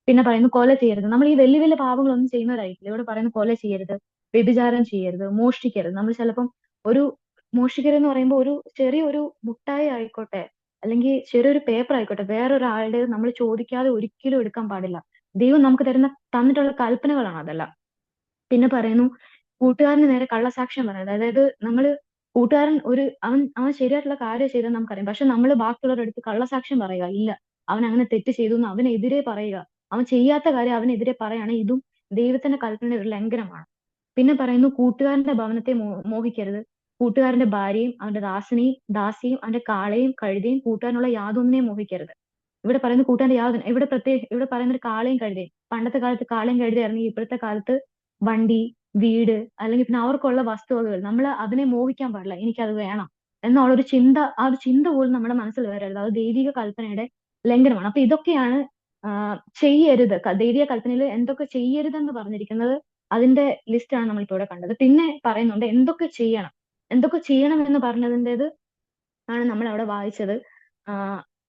പിന്നെ പറയുന്നു, കൊല ചെയ്യരുത്. നമ്മൾ ഈ വലിയ വലിയ പാപങ്ങളൊന്നും ചെയ്യുന്നവരായിരിക്കില്ല. ഇവിടെ പറയുന്നു, കൊല ചെയ്യരുത്, വ്യഭിചാരം ചെയ്യരുത്, മോഷ്ടിക്കരുത്. നമ്മൾ ചിലപ്പം ഒരു മോഷ്ടിക്കരുതെന്ന് പറയുമ്പോൾ ഒരു ചെറിയൊരു മുട്ടായി ആയിക്കോട്ടെ, അല്ലെങ്കിൽ ചെറിയൊരു പേപ്പർ ആയിക്കോട്ടെ, വേറൊരാളുടെ നമ്മൾ ചോദിക്കാതെ ഒരിക്കലും എടുക്കാൻ പാടില്ല. ദൈവം നമുക്ക് തന്നിട്ടുള്ള കൽപ്പനകളാണ് അതെല്ലാം. പിന്നെ പറയുന്നു, കൂട്ടുകാരന് നേരെ കള്ളസാക്ഷ്യം പറയുന്നത്. അതായത് കൂട്ടുകാരൻ അവൻ ശരിയായിട്ടുള്ള കാര്യം ചെയ്തെന്ന് നമുക്കറിയാം, പക്ഷെ നമ്മൾ ബാക്കിയുള്ളവരുടെ അടുത്ത് കള്ളസാക്ഷ്യം പറയുക, ഇല്ല അവൻ അങ്ങനെ തെറ്റ് ചെയ്തു എന്ന് അവനെതിരെ പറയുക, അവൻ ചെയ്യാത്ത കാര്യം അവനെതിരെ പറയുകയാണെങ്കിൽ ഇതും ദൈവത്തിന്റെ കൽപ്പനയുടെ ഒരു ലംഘനമാണ്. പിന്നെ പറയുന്നു, കൂട്ടുകാരന്റെ ഭവനത്തെ മോഹിക്കരുത്. കൂട്ടുകാരന്റെ ഭാര്യയും അവന്റെ ദാസിയും അവന്റെ കാളയും കഴുതയും കൂട്ടുകാരനുള്ള യാതൊന്നിനെയും മോഹിക്കരുത്. ഇവിടെ പറയുന്ന കൂട്ടുകാരന്റെ യാതൊന്നും ഇവിടെ പറയുന്ന ഒരു കാളയും കഴുതയും. പണ്ടത്തെ കാലത്ത് കാളയും കഴുതയായിരുന്നെങ്കിൽ ഇപ്പോഴത്തെ കാലത്ത് വണ്ടി, വീട്, അല്ലെങ്കിൽ പിന്നെ അവർക്കുള്ള വസ്തുവകകൾ, നമ്മൾ അതിനെ മോഹിക്കാൻ പാടില്ല. എനിക്കത് വേണം എന്നുള്ളൊരു ചിന്ത, ആ ഒരു ചിന്ത പോലും നമ്മുടെ മനസ്സിൽ വരരുത്. അത് ദൈവിക കൽപ്പനയുടെ ലംഘനമാണ്. അപ്പൊ ഇതൊക്കെയാണ് ചെയ്യരുത്. ദൈവിക കൽപ്പനയിൽ എന്തൊക്കെ ചെയ്യരുതെന്ന് പറഞ്ഞിരിക്കുന്നത്, അതിന്റെ ലിസ്റ്റാണ് നമ്മളിപ്പോ ഇവിടെ കണ്ടത്. പിന്നെ പറയുന്നുണ്ട് എന്തൊക്കെ ചെയ്യണം എന്ന് പറഞ്ഞതിൻ്റെത് ആണ് നമ്മൾ അവിടെ വായിച്ചത്.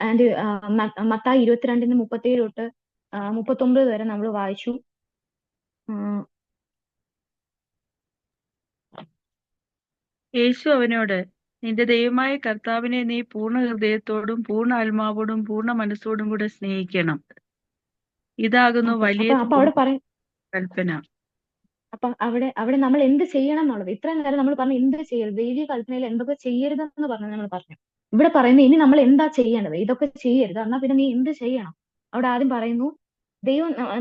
ആൻഡ് മത്തായി 22:37 തൊട്ട് 39 വരെ നമ്മൾ വായിച്ചു. യേശു അവനോട്, നിന്റെ ദൈവമായ കർത്താവിനെ നീ പൂർണ്ണ ഹൃദയത്തോടും പൂർണ്ണ ആത്മാവോടും പൂർണ്ണ മനസ്സോടും കൂടെ സ്നേഹിക്കണം. ഇതാകുന്നു വലിയ കൽപ്പന. അപ്പൊ അവിടെ നമ്മൾ എന്ത് ചെയ്യണം എന്നുള്ളത്, ഇത്രയും നേരം നമ്മൾ പറഞ്ഞു എന്ത് ചെയ്യരുത്, ദൈവിക കൽപ്പനയിൽ എന്തൊക്കെ ചെയ്യരുതെന്ന് പറഞ്ഞു നമ്മൾ പറഞ്ഞു. ഇവിടെ പറയുന്നത് ഇനി നമ്മൾ എന്താ ചെയ്യേണ്ടത്, ഇതൊക്കെ ചെയ്യരുത് എന്നാ പിന്നെ നീ എന്ത് ചെയ്യണം. അവിടെ ആദ്യം പറയുന്നു,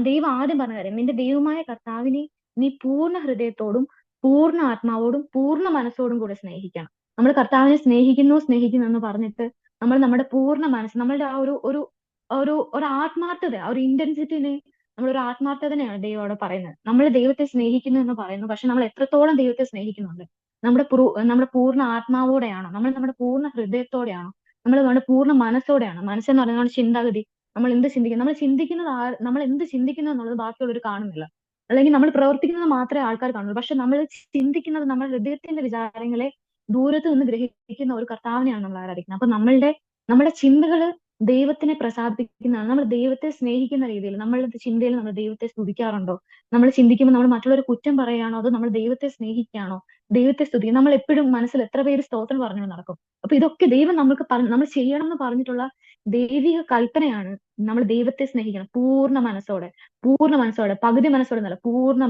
ദൈവം ആദ്യം പറഞ്ഞ കാര്യം, നിന്റെ ദൈവമായ കർത്താവിനെ നീ പൂർണ്ണ ഹൃദയത്തോടും പൂർണ്ണ ആത്മാവോടും പൂർണ്ണ മനസ്സോടും കൂടെ സ്നേഹിക്കണം. നമ്മൾ കർത്താവിനെ സ്നേഹിക്കുന്നു എന്ന് പറഞ്ഞിട്ട് നമ്മൾ നമ്മുടെ പൂർണ്ണ മനസ്സ്, നമ്മളുടെ ആ ഒരു ആത്മാർത്ഥത, ആ ഒരു ഇന്റൻസിറ്റിനെ, നമ്മളൊരു ആത്മാർത്ഥതനെയാണ് ദൈവം അവിടെ പറയുന്നത്. നമ്മൾ ദൈവത്തെ സ്നേഹിക്കുന്നു എന്ന് പറയുന്നു, പക്ഷെ നമ്മൾ എത്രത്തോളം ദൈവത്തെ സ്നേഹിക്കുന്നുണ്ട്? നമ്മുടെ പൂർണ്ണ ആത്മാവോടെയാണോ? നമ്മുടെ പൂർണ്ണ ഹൃദയത്തോടെയാണോ? നമ്മുടെ പൂർണ്ണ മനസ്സോടെയാണോ? മനസ്സെന്ന് പറയുന്നത് ചിന്താഗതി. നമ്മൾ എന്ത് ചിന്തിക്കുന്നു എന്നുള്ളത് ബാക്കിയുള്ളവർ കാണുന്നില്ല. അല്ലെങ്കിൽ നമ്മൾ പ്രവർത്തിക്കുന്നത് മാത്രമേ ആൾക്കാർ കാണുള്ളൂ. പക്ഷെ നമ്മൾ ചിന്തിക്കുന്നത്, നമ്മുടെ ഹൃദയത്തിന്റെ വിചാരങ്ങളെ ദൂരത്ത് നിന്ന് ഗ്രഹിക്കുന്ന ഒരു കർത്താവിനെയാണ് നമ്മൾ ആരാധിക്കുന്നത്. അപ്പൊ നമ്മുടെ ചിന്തകള് ദൈവത്തിനെ പ്രസാദിപ്പിക്കുന്നതാണ്. നമ്മൾ ദൈവത്തെ സ്നേഹിക്കുന്ന രീതിയിൽ നമ്മളുടെ ചിന്തയിൽ നമ്മൾ ദൈവത്തെ സ്തുതിക്കാറുണ്ടോ? നമ്മൾ ചിന്തിക്കുമ്പോൾ നമ്മൾ മറ്റുള്ളവരെ കുറ്റം പറയുകയാണോ, അതോ നമ്മൾ ദൈവത്തെ സ്നേഹിക്കുകയാണോ? ദൈവത്തെ സ്തുതിക്കുക. നമ്മൾ എപ്പോഴും മനസ്സിൽ എത്ര പേര് സ്തോത്രം പറഞ്ഞു നടക്കും? അപ്പൊ ഇതൊക്കെ ദൈവം നമ്മൾ ചെയ്യണം എന്ന് പറഞ്ഞിട്ടുള്ള ദൈവിക കൽപ്പനയാണ്. നമ്മൾ ദൈവത്തെ സ്നേഹിക്കണം പൂർണ്ണ മനസ്സോടെ, പകുതി മനസ്സോടെ എന്നല്ല, പൂർണ്ണ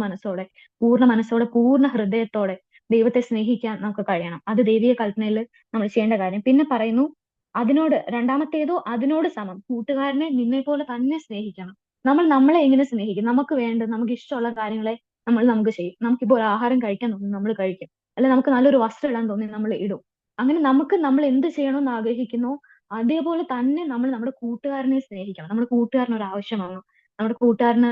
മനസ്സോടെ പൂർണ്ണ ഹൃദയത്തോടെ ദൈവത്തെ സ്നേഹിക്കാൻ നമുക്ക് കഴിയണം. അത് ദൈവിക കൽപ്പനയിൽ നമ്മൾ ചെയ്യേണ്ട കാര്യം. പിന്നെ പറയുന്നു, രണ്ടാമത്തേതോ അതിനോട് സമം, കൂട്ടുകാരനെ നിന്നെ പോലെ തന്നെ സ്നേഹിക്കണം. നമ്മളെ എങ്ങനെ സ്നേഹിക്കും? നമുക്ക് ഇഷ്ടമുള്ള കാര്യങ്ങളെ നമുക്ക് ചെയ്യും. നമുക്കിപ്പോ ഒരു ആഹാരം കഴിക്കാൻ തോന്നി നമ്മൾ കഴിക്കും, അല്ലെ നമുക്ക് നല്ലൊരു വസ്ത്രം ഇടാൻ തോന്നി നമ്മൾ ഇടും. അങ്ങനെ നമ്മൾ എന്ത് ചെയ്യണമെന്ന് ആഗ്രഹിക്കുന്നു, അതേപോലെ തന്നെ നമ്മൾ നമ്മുടെ കൂട്ടുകാരനെ സ്നേഹിക്കണം. നമ്മുടെ കൂട്ടുകാരന് ഒരു ആവശ്യമാണോ, നമ്മുടെ കൂട്ടുകാരന്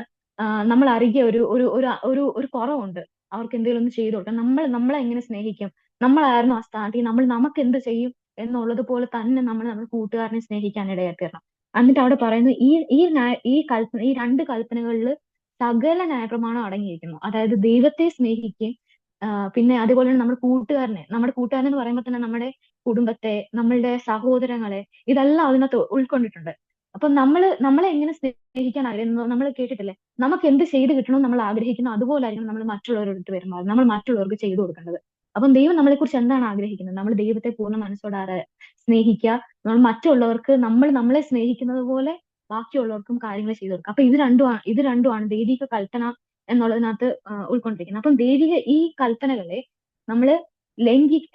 നമ്മൾ അറിയ ഒരു കുറവുണ്ട്, അവർക്ക് എന്തെങ്കിലും ഒന്ന് ചെയ്തു കൊടുക്കാം, നമ്മളെ എങ്ങനെ സ്നേഹിക്കും? നമ്മളായിരുന്നു ആ സ്ഥാനത്ത്, നമുക്ക് എന്ത് ചെയ്യും എന്നുള്ളത് പോലെ തന്നെ നമ്മൾ നമ്മുടെ കൂട്ടുകാരനെ സ്നേഹിക്കാൻ ഇടയായിത്തീരണം. എന്നിട്ട് അവിടെ പറയുന്നു ഈ രണ്ട് കൽപ്പനകളിൽ സകല ന്യായപ്രമാണം അടങ്ങിയിരിക്കുന്നു. അതായത് ദൈവത്തെ സ്നേഹിക്കുകയും പിന്നെ അതുപോലെ തന്നെ നമ്മുടെ കൂട്ടുകാരനെ എന്ന് പറയുമ്പോൾ തന്നെ നമ്മുടെ കുടുംബത്തെ, നമ്മളുടെ സഹോദരങ്ങളെ, ഇതെല്ലാം അതിനകത്ത് ഉൾക്കൊണ്ടിട്ടുണ്ട്. അപ്പൊ നമ്മളെ എങ്ങനെ സ്നേഹിക്കാൻ അറിയുന്നു നമ്മൾ കേട്ടിട്ടില്ലേ? നമുക്ക് എന്ത് ചെയ്ത് കിട്ടണമെന്ന് നമ്മൾ ആഗ്രഹിക്കുന്നു, അതുപോലായിരിക്കും നമ്മൾ മറ്റുള്ളവരോട് പെരുമാറുന്നത്, നമ്മൾ മറ്റുള്ളവർക്ക് ചെയ്തു കൊടുക്കേണ്ടത്. അപ്പം ദൈവം നമ്മളെ കുറിച്ച് എന്താണ് ആഗ്രഹിക്കുന്നത്? നമ്മൾ ദൈവത്തെ പൂർണ്ണ മനസ്സോടെ സ്നേഹിക്കുക, നമ്മൾ മറ്റുള്ളവർക്ക് നമ്മളെ സ്നേഹിക്കുന്നത് പോലെ ബാക്കിയുള്ളവർക്കും കാര്യങ്ങൾ ചെയ്തു കൊടുക്കുക. അപ്പൊ ഇത് രണ്ടുമാണ് ദൈവിക കൽപ്പന എന്നുള്ളതിനകത്ത് ഉൾക്കൊണ്ടിരിക്കുന്നത്. അപ്പം ദൈവിക ഈ കൽപ്പനകളെ നമ്മൾ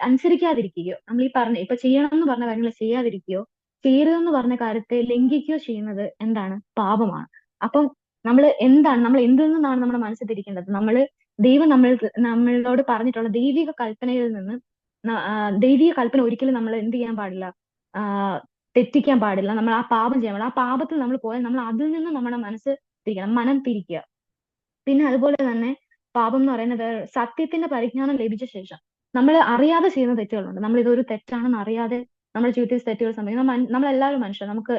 അനുസരിക്കാതിരിക്കുകയോ, നമ്മൾ ഈ ഇപ്പൊ ചെയ്യണം എന്ന് പറഞ്ഞ കാര്യങ്ങൾ ചെയ്യാതിരിക്കുകയോ, ചെയ്യരുതെന്ന് പറഞ്ഞ കാര്യത്തെ ലംഘിക്കുകയോ ചെയ്യുന്നത് എന്താണ്? പാപമാണ്. അപ്പം നമ്മൾ എന്തിൽ നിന്നാണ് നമ്മുടെ മനസ്സിൽ തിരിക്കേണ്ടത്? ദൈവം നമ്മളോട് പറഞ്ഞിട്ടുള്ള ദൈവിക കൽപ്പനയിൽ നിന്ന് ദൈവിക കൽപ്പന ഒരിക്കലും നമ്മൾ എന്ത് ചെയ്യാൻ പാടില്ല, തെറ്റിക്കാൻ പാടില്ല. നമ്മൾ ആ പാപം ചെയ്യാൻ പാടില്ല. ആ പാപത്തിൽ നമ്മൾ പോയാൽ നമ്മൾ അതിൽ നിന്ന് നമ്മുടെ മനസ്സ് തിരിക്കണം, മനം തിരിക്കുക. പിന്നെ അതുപോലെ തന്നെ പാപം എന്ന് പറയുന്നത് സത്യത്തിന്റെ പരിജ്ഞാനം ലഭിച്ച ശേഷം നമ്മൾ അറിയാതെ ചെയ്യുന്ന തെറ്റുകളുണ്ട്. നമ്മൾ ഇതൊരു തെറ്റാണെന്ന് അറിയാതെ നമ്മുടെ ജീവിതത്തിൽ തെറ്റുകൾ സംഭവിക്കും. നമ്മളെല്ലാവരും മനുഷ്യർ, നമുക്ക്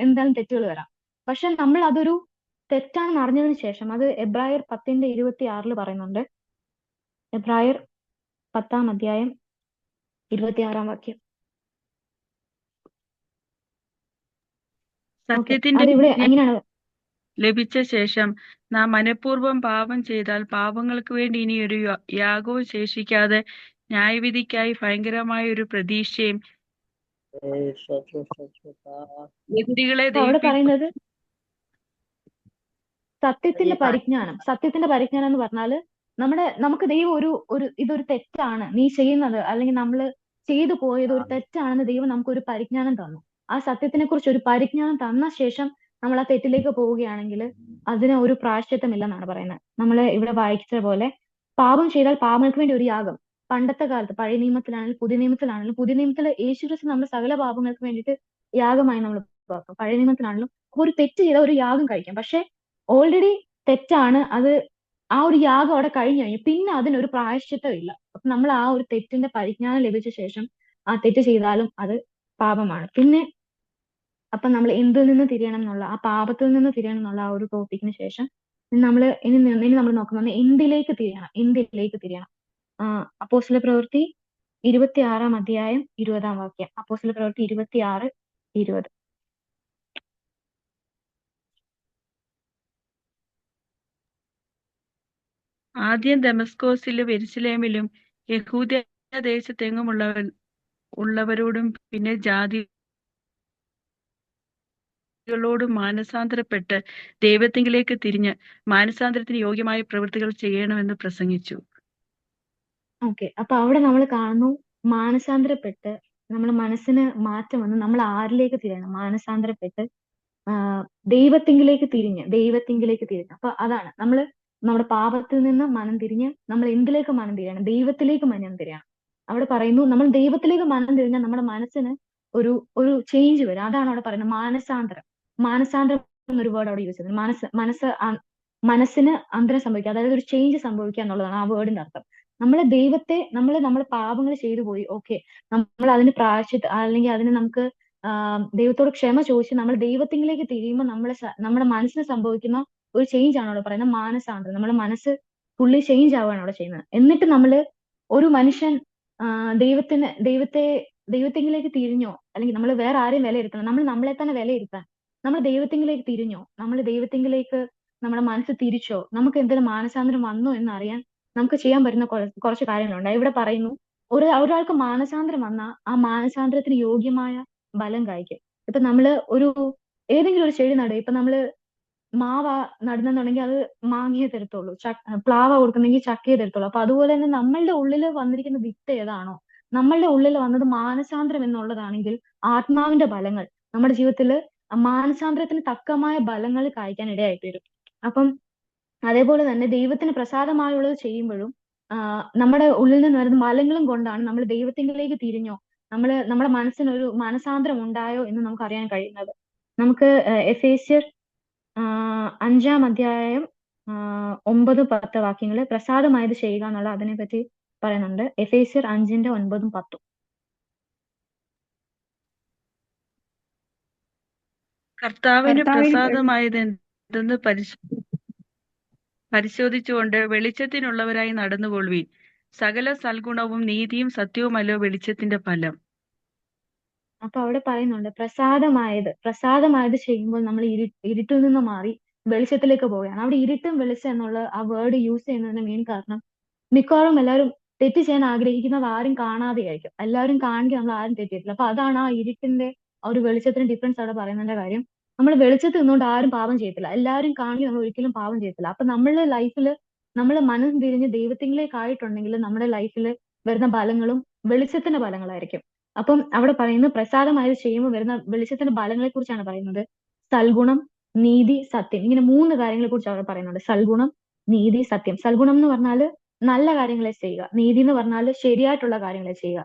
എന്തായാലും തെറ്റുകൾ വരാം. പക്ഷെ നമ്മൾ അതൊരു തെറ്റാണെന്ന് അറിഞ്ഞതിന് ശേഷം, അത് എബ്രായർ 10:26 പറയുന്നുണ്ട്. എബ്രായർ 10-ാം 26 വാക്യം. സത്യത്തിന്റെ അതിവിടെ എങ്ങനെയാണ്? ലഭിച്ച ശേഷം നാം മനഃപൂർവ്വം പാപം ചെയ്താൽ പാപങ്ങൾക്ക് വേണ്ടി ഇനി ഒരു യാഗവും ശേഷിക്കാതെ ന്യായവിധിക്കായി ഭയങ്കരമായ ഒരു പ്രതീക്ഷയും എതിരികളെ അവിടെ പറയുന്നത് സത്യത്തിന്റെ പരിജ്ഞാനം എന്ന് പറഞ്ഞാല് നമുക്ക് ദൈവം ഇതൊരു തെറ്റാണ് നീ ചെയ്യുന്നത്, അല്ലെങ്കിൽ നമ്മൾ ചെയ്തു പോയത് ഒരു തെറ്റാണെന്ന് ദൈവം നമുക്കൊരു പരിജ്ഞാനം തന്നു. ആ സത്യത്തിനെ കുറിച്ച് ഒരു പരിജ്ഞാനം തന്ന ശേഷം നമ്മൾ ആ തെറ്റിലേക്ക് പോവുകയാണെങ്കിൽ അതിന് ഒരു പ്രായശ്ചിത്തമില്ലെന്നാണ് പറയുന്നത്. നമ്മൾ ഇവിടെ വായിച്ച പോലെ പാപം ചെയ്താൽ പാപങ്ങൾക്ക് വേണ്ടി ഒരു യാഗം. പണ്ടത്തെ കാലത്ത് പഴയ നിയമത്തിലാണെങ്കിലും പുതിയ നിയമത്തിൽ യേശുക്രിസ്തു നമ്മുടെ സകല പാപങ്ങൾക്ക് വേണ്ടിയിട്ട് യാഗമായി നമ്മൾ പാർക്കും. പഴയ നിയമത്തിലാണെങ്കിലും ഒരു തെറ്റ് ചെയ്താൽ ഒരു യാഗം കഴിക്കാം. പക്ഷെ ഓൾറെഡി തെറ്റാണ് അത്, ആ ഒരു യാഗം അവിടെ കഴിഞ്ഞു പിന്നെ അതിനൊരു പ്രായശ്ചിത്തം ഇല്ല. അപ്പൊ നമ്മൾ ആ ഒരു തെറ്റിന്റെ പരിജ്ഞാനം ലഭിച്ച ശേഷം ആ തെറ്റ് ചെയ്താലും അത് പാപമാണ്. പിന്നെ അപ്പൊ നമ്മൾ എന്തിൽ നിന്ന് തിരിയണം എന്നുള്ള, ആ പാപത്തിൽ നിന്ന് തിരിയണം എന്നുള്ള ആ ഒരു ടോപ്പിക്കിന് ശേഷം ഇനി നമ്മൾ നോക്കുന്നത് എന്തിലേക്ക് തിരിയണം. അപ്പോസ്തല പ്രവൃത്തി 26-ാം അധ്യായം 20-ാം വാക്യം. അപ്പോസ്തല പ്രവൃത്തി 26:20. ആദ്യം ദമസ്കോസിലും യെരൂശലേമിലും യഹൂദ്യ ദേശത്തെങ്ങും ഉള്ളവരോടും പിന്നെ ജാതികളോടും മാനസാന്തരപ്പെട്ട് ദൈവത്തിങ്കിലേക്ക് തിരിഞ്ഞ് മാനസാന്തരത്തിന് യോഗ്യമായ പ്രവൃത്തികൾ ചെയ്യണമെന്ന് പ്രസംഗിച്ചു. ഓക്കെ, അപ്പൊ അവിടെ നമ്മൾ കാണുന്നു മാനസാന്തരപ്പെട്ട് നമ്മുടെ മനസ്സിന് മാറ്റം വന്ന് നമ്മൾ ആരിലേക്ക് തിരിയണം? മാനസാന്തരപ്പെട്ട് ദൈവത്തിങ്കിലേക്ക് തിരിഞ്ഞ്. അപ്പൊ അതാണ് നമ്മുടെ പാപത്തിൽ നിന്ന് മനം തിരിഞ്ഞ് നമ്മൾ എന്തിലേക്ക് മനം തിരിയണം? ദൈവത്തിലേക്ക് മനം തിരിയണം. അവിടെ പറയുന്നു നമ്മൾ ദൈവത്തിലേക്ക് മനം തിരിഞ്ഞാൽ നമ്മുടെ മനസ്സിന് ഒരു ചേഞ്ച് വരും. അതാണ് അവിടെ പറയുന്നത് മാനസാന്തരം എന്നൊരു വേർഡ് അവിടെ യൂസ് ചെയ്യുന്നത്. മനസ്സിന് അന്തരം സംഭവിക്കുക, അതായത് ഒരു ചേഞ്ച് സംഭവിക്കുക എന്നുള്ളതാണ് ആ വേർഡിന്റെ അർത്ഥം. നമ്മൾ പാപങ്ങൾ ചെയ്തു പോയി, ഓക്കെ, നമ്മൾ അതിന് അല്ലെങ്കിൽ അതിന് നമുക്ക് ദൈവത്തോട് ക്ഷമ ചോദിച്ച് നമ്മൾ ദൈവത്തിലേക്ക് തിരിയുമ്പോൾ നമ്മുടെ മനസ്സിന് സംഭവിക്കുന്ന ഒരു ചേഞ്ച് ആണ് അവിടെ പറയുന്നത് മാനസാന്തരം. നമ്മുടെ മനസ്സ് ഫുള്ളി ചേഞ്ച് ആവുകയാണ് അവിടെ ചെയ്യുന്നത്. എന്നിട്ട് ഒരു മനുഷ്യൻ ദൈവത്തിലേക്ക് തിരിഞ്ഞോ, അല്ലെങ്കിൽ നമ്മൾ വേറെ ആരെയും വിലയിരുത്തണം, നമ്മൾ നമ്മളെ തന്നെ വിലയിരുത്താൻ നമ്മൾ ദൈവത്തിലേക്ക് തിരിഞ്ഞോ, നമ്മൾ ദൈവത്തിലേക്ക് നമ്മുടെ മനസ്സ് തിരിച്ചോ, നമുക്ക് എന്തെങ്കിലും മാനസാന്തരം വന്നോ എന്ന് അറിയാൻ നമുക്ക് ചെയ്യാൻ പറ്റുന്ന കുറച്ച് കാര്യങ്ങളുണ്ട്. ഇവിടെ പറയുന്നു ഒരാൾക്ക് മാനസാന്തരം വന്നാൽ ആ മാനസാന്തരത്തിന് യോഗ്യമായ ഫലം കായ്ക്കും. ഇപ്പൊ ഏതെങ്കിലും ഒരു ചെടി നടുക, ഇപ്പൊ മാവ നടുന്നുണ്ടെങ്കിൽ അത് മാങ്ങയെ തരത്തുള്ളൂ, പ്ലാവ കൊടുക്കുന്നെങ്കിൽ ചക്കയെ തരത്തുള്ളൂ. അപ്പൊ അതുപോലെ തന്നെ നമ്മളുടെ ഉള്ളിൽ വന്നിരിക്കുന്ന വിത്ത് ഏതാണോ, നമ്മളുടെ ഉള്ളിൽ വന്നത് മാനസാന്തരം എന്നുള്ളതാണെങ്കിൽ ആത്മാവിന്റെ ഫലങ്ങൾ നമ്മുടെ ജീവിതത്തിൽ മാനസാന്തരത്തിന് തക്കമായ ഫലങ്ങൾ കായ്ക്കാൻ ഇടയായിട്ട് വരും. അപ്പം അതേപോലെ തന്നെ ദൈവത്തിന് പ്രസാദമായുള്ളത് ചെയ്യുമ്പോഴും നമ്മുടെ ഉള്ളിൽ നിന്ന് വരുന്ന ഫലങ്ങളും കൊണ്ടാണ് നമ്മൾ ദൈവത്തിലേക്ക് തിരിഞ്ഞോ, നമ്മുടെ മനസ്സിനൊരു മാനസാന്തരം ഉണ്ടായോ എന്ന് നമുക്ക് അറിയാൻ കഴിയുന്നത്. നമുക്ക് എഫേസ്യർ 5-ാം അധ്യായം 9-10 വാക്യങ്ങൾ പ്രസാദമായത് ചെയ്യുക എന്നുള്ള അതിനെപ്പറ്റി പറയുന്നുണ്ട്. എഫേസ്യർ 5:9-10. കർത്താവിന് കർത്താവിന് പ്രസാദമായത് എന്തെന്ന് പരിശോധിച്ചുകൊണ്ട് വെളിച്ചത്തിനുള്ളവരായി നടന്നുകൊള്ളുവീൻ. സകല സൽഗുണവും നീതിയും സത്യവുമല്ലോ വെളിച്ചത്തിന്റെ ഫലം. അപ്പൊ അവിടെ പറയുന്നുണ്ട് പ്രസാദമായത് ചെയ്യുമ്പോൾ നമ്മൾ ഇരുട്ടിൽ നിന്ന് മാറി വെളിച്ചത്തിലേക്ക് പോവുകയാണ്. അവിടെ ഇരുട്ടും വെളിച്ചം എന്നുള്ള ആ വേർഡ് യൂസ് ചെയ്യുന്നതിന്റെ മെയിൻ കാരണം മിക്കവാറും എല്ലാവരും തെറ്റ് ചെയ്യാൻ ആഗ്രഹിക്കുന്നത് ആരും കാണാതെയായിരിക്കും. എല്ലാവരും കാണുക, നമ്മൾ ആരും തെറ്റിയിട്ടില്ല. അപ്പൊ അതാണ് ആ ഇരുട്ടിന്റെ ആ ഒരു വെളിച്ചത്തിന് ഡിഫറൻസ് അവിടെ പറയുന്നതിന്റെ കാര്യം. നമ്മൾ വെളിച്ചത്തിൽ നിന്നുകൊണ്ട് ആരും പാപം ചെയ്യത്തില്ല. എല്ലാവരും കാണുക, നമ്മൾ ഒരിക്കലും പാപം ചെയ്യത്തില്ല. അപ്പൊ നമ്മളുടെ ലൈഫിൽ നമ്മൾ മനസ്സ് തിരിഞ്ഞ് ദൈവത്തിലേക്കായിട്ടുണ്ടെങ്കിൽ നമ്മുടെ ലൈഫിൽ വരുന്ന ഫലങ്ങളും വെളിച്ചത്തിന്റെ ഫലങ്ങളായിരിക്കും. അപ്പം അവിടെ പറയുന്നത് പ്രസാദമായത് ചെയ്യുമ്പോൾ വരുന്ന വെളിച്ചത്തിന്റെ ഫലങ്ങളെ കുറിച്ചാണ് പറയുന്നത്. സൽഗുണം, നീതി, സത്യം, ഇങ്ങനെ 3 കാര്യങ്ങളെ കുറിച്ച് അവിടെ പറയുന്നുണ്ട്. സൽഗുണം, നീതി, സത്യം. സൽഗുണം എന്ന് പറഞ്ഞാൽ നല്ല കാര്യങ്ങളെ ചെയ്യുക. നീതി എന്ന് പറഞ്ഞാൽ ശരിയായിട്ടുള്ള കാര്യങ്ങളെ ചെയ്യുക,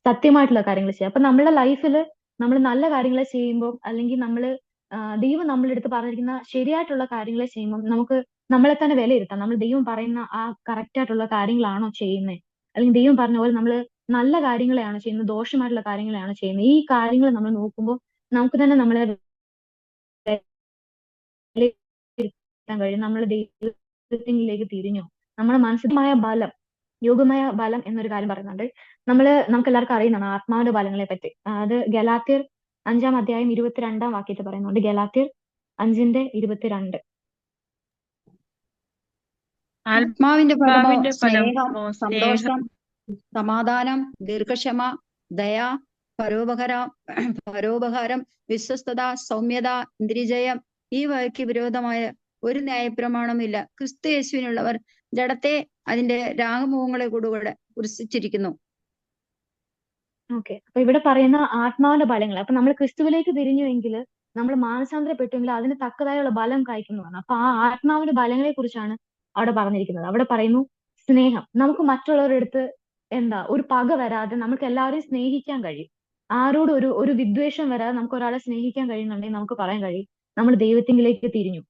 സത്യമായിട്ടുള്ള കാര്യങ്ങൾ ചെയ്യുക. അപ്പൊ നമ്മുടെ ലൈഫിൽ നമ്മൾ നല്ല കാര്യങ്ങളെ ചെയ്യുമ്പോൾ, അല്ലെങ്കിൽ ദൈവം നമ്മുടെ അടുത്ത് പറഞ്ഞിരിക്കുന്ന ശരിയായിട്ടുള്ള കാര്യങ്ങളെ ചെയ്യുമ്പോൾ നമുക്ക് നമ്മളെ തന്നെ വിലയിരുത്താം. നമ്മൾ ദൈവം പറയുന്ന ആ കറക്റ്റ് ആയിട്ടുള്ള കാര്യങ്ങളാണോ ചെയ്യുന്നത്, അല്ലെങ്കിൽ ദൈവം പറഞ്ഞ പോലെ നമ്മൾ നല്ല കാര്യങ്ങളെയാണോ ചെയ്യുന്നത്, ദോഷമായിട്ടുള്ള കാര്യങ്ങളെയാണോ ചെയ്യുന്നത്. ഈ കാര്യങ്ങൾ നമ്മൾ നോക്കുമ്പോൾ നമുക്ക് തന്നെ നമ്മളെ വിലയിരുത്താൻ കഴിയും. നമ്മൾ ദൈവത്തിലേക്ക് തിരിഞ്ഞോ, നമ്മുടെ മാനസികമായ ബലം, യോഗ്യമായ ബലം എന്നൊരു കാര്യം പറയുന്നുണ്ട്. നമുക്ക് എല്ലാവർക്കും അറിയുന്നതാണ് ആത്മാവിന്റെ ബലങ്ങളെ പറ്റി. അത് ഗലാത്യർ 5-ാം അധ്യായം 22-ാം വാക്യത്തിൽ പറയുന്നുണ്ട്. ഗലാത്യർ 5:22. ആത്മാവിന്റെ ഫലമോ ആത്മാവിന്റെ സ്നേഹം, ഫലമോ സ്നേഹം, സന്തോഷം, സമാധാനം, ദീർഘക്ഷമ, ദയ, പരോപകാരം, വിശ്വസ്തത, സൗമ്യത, ഇന്ദ്രിയജയം. ഈ വകയ്ക്ക് വിരോധമായ ഒരു ന്യായപ്രമാണമില്ല. ക്രിസ്തു യേശുവിനുള്ളവർ ജഡത്തെ അതിന്റെ രാഗമോഹങ്ങളെ കൂടെ കുരിശിച്ചിരിക്കുന്നു. ഓക്കെ, അപ്പൊ ഇവിടെ പറയുന്ന ആത്മാവിന്റെ ബലങ്ങൾ, അപ്പൊ നമ്മൾ ക്രിസ്തുവിലേക്ക് തിരിഞ്ഞുവെങ്കിൽ, നമ്മൾ മാനസാന്തരപ്പെട്ടുവെങ്കിൽ അതിന് തക്കതായുള്ള ബലം കായ്ക്കുന്നതാണ്. അപ്പൊ ആ ആത്മാവിന്റെ ബലങ്ങളെ കുറിച്ചാണ് അവിടെ പറഞ്ഞിരിക്കുന്നത്. അവിടെ പറയുന്നു സ്നേഹം. നമുക്ക് മറ്റുള്ളവരുടെ അടുത്ത് ഒരു പക വരാതെ നമുക്ക് എല്ലാവരെയും സ്നേഹിക്കാൻ കഴിയും. ആരോടും ഒരു വിദ്വേഷം വരാതെ നമുക്ക് ഒരാളെ സ്നേഹിക്കാൻ കഴിയുന്നുണ്ടെങ്കിൽ നമുക്ക് പറയാൻ കഴിയും നമ്മൾ ദൈവത്തിങ്കിലേക്ക് തിരിഞ്ഞു.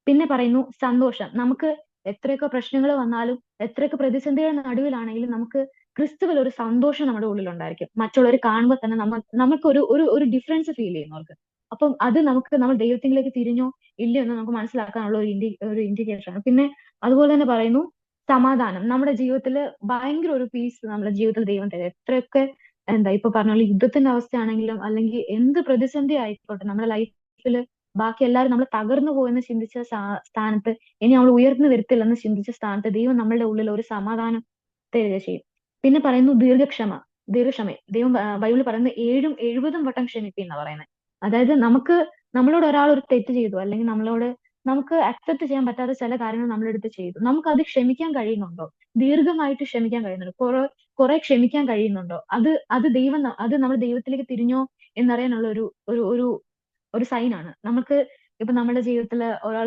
പിന്നെ പറയുന്നു സന്തോഷം. നമുക്ക് എത്രയൊക്കെ പ്രശ്നങ്ങൾ വന്നാലും, എത്രയൊക്കെ പ്രതിസന്ധികളുടെ നടുവിലാണെങ്കിലും നമുക്ക് ക്രിസ്തുവിൽ ഒരു സന്തോഷം നമ്മുടെ ഉള്ളിൽ ഉണ്ടായിരിക്കും. മറ്റുള്ളവർ കാണുമ്പോൾ തന്നെ നമുക്ക് ഒരു ഡിഫറൻസ് ഫീൽ ചെയ്യുന്നവർക്ക്. അപ്പം അത് നമ്മൾ ദൈവത്തിലേക്ക് തിരിഞ്ഞോ ഇല്ലയോ എന്ന് നമുക്ക് മനസ്സിലാക്കാനുള്ള ഒരു ഇൻഡിക്കേറ്റർ ആണ്. പിന്നെ അതുപോലെ തന്നെ പറയുന്നു സമാധാനം. നമ്മുടെ ജീവിതത്തിൽ ഭയങ്കര ഒരു പീസ് നമ്മുടെ ജീവിതത്തിൽ ദൈവം തരും. എത്രയൊക്കെ ഇപ്പൊ പറഞ്ഞ പോലെ യുദ്ധത്തിന്റെ അവസ്ഥയാണെങ്കിലും, അല്ലെങ്കിൽ എന്ത് പ്രതിസന്ധി ആയിക്കോട്ടെ നമ്മുടെ ലൈഫിൽ, ബാക്കി എല്ലാവരും നമ്മൾ തകർന്നു പോയെന്ന് ചിന്തിച്ച സ്ഥാനത്ത് ഇനി നമ്മൾ ഉയർന്നു വരത്തില്ലെന്ന് ചിന്തിച്ച സ്ഥാനത്ത് ദൈവം നമ്മളുടെ ഉള്ളിൽ ഒരു സമാധാനം തരിക ചെയ്യും. പിന്നെ പറയുന്നു ദീർഘക്ഷമ. ദൈവം ബൈബിളിൽ പറയുന്നത് 7ഉം 70 വട്ടം ക്ഷമിക്കുക എന്നാ പറയുന്നത്. അതായത് നമ്മളോട് ഒരാൾ ഒരു തെറ്റ് ചെയ്തു, അല്ലെങ്കിൽ നമുക്ക് അക്സെപ്റ്റ് ചെയ്യാൻ പറ്റാത്ത ചില കാര്യങ്ങൾ നമ്മളെടുത്ത് ചെയ്തു, നമുക്കത് ക്ഷമിക്കാൻ കഴിയുന്നുണ്ടോ? ദീർഘമായിട്ട് ക്ഷമിക്കാൻ കഴിയുന്നുണ്ടോ? കുറെ ക്ഷമിക്കാൻ കഴിയുന്നുണ്ടോ? അത് നമ്മൾ ദൈവത്തിലേക്ക് തിരിഞ്ഞോ എന്നറിയാനുള്ള ഒരു സൈനാണ്. ഇപ്പൊ നമ്മുടെ ജീവിതത്തിൽ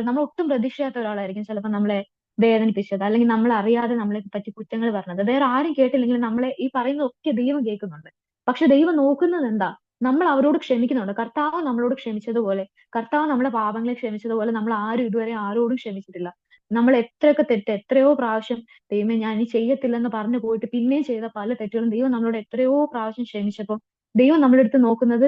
നമ്മൾ ഒട്ടും പ്രതീക്ഷിക്കാത്ത ഒരാളായിരിക്കും ചിലപ്പോൾ നമ്മളെ വേദനിപ്പിച്ചത്, അല്ലെങ്കിൽ നമ്മൾ അറിയാതെ നമ്മളെ പറ്റി കുറ്റങ്ങൾ പറഞ്ഞത്. വേറെ ആരും കേട്ടില്ലെങ്കിൽ നമ്മളെ ഈ പറയുന്നതൊക്കെ ദൈവം കേൾക്കുന്നുണ്ട്. പക്ഷെ ദൈവം നോക്കുന്നത് എന്താ? നമ്മൾ അവരോട് ക്ഷമിക്കുന്നുണ്ട്. കർത്താവ് നമ്മളോട് ക്ഷമിച്ചതുപോലെ, കർത്താവ് നമ്മുടെ പാപങ്ങളെ ക്ഷമിച്ചതുപോലെ നമ്മൾ ആരും ഇതുവരെ ആരോടും ക്ഷമിച്ചിട്ടില്ല. നമ്മൾ എത്രയൊക്കെ എത്രയോ പ്രാവശ്യം ദൈവമേ ഞാൻ ഇനി ചെയ്യത്തില്ലെന്ന് പറഞ്ഞു പോയിട്ട് പിന്നെയും ചെയ്ത പല തെറ്റുകളും ദൈവം നമ്മളോട് എത്രയോ പ്രാവശ്യം ക്ഷമിച്ചപ്പോൾ ദൈവം നമ്മുടെ അടുത്ത് നോക്കുന്നത്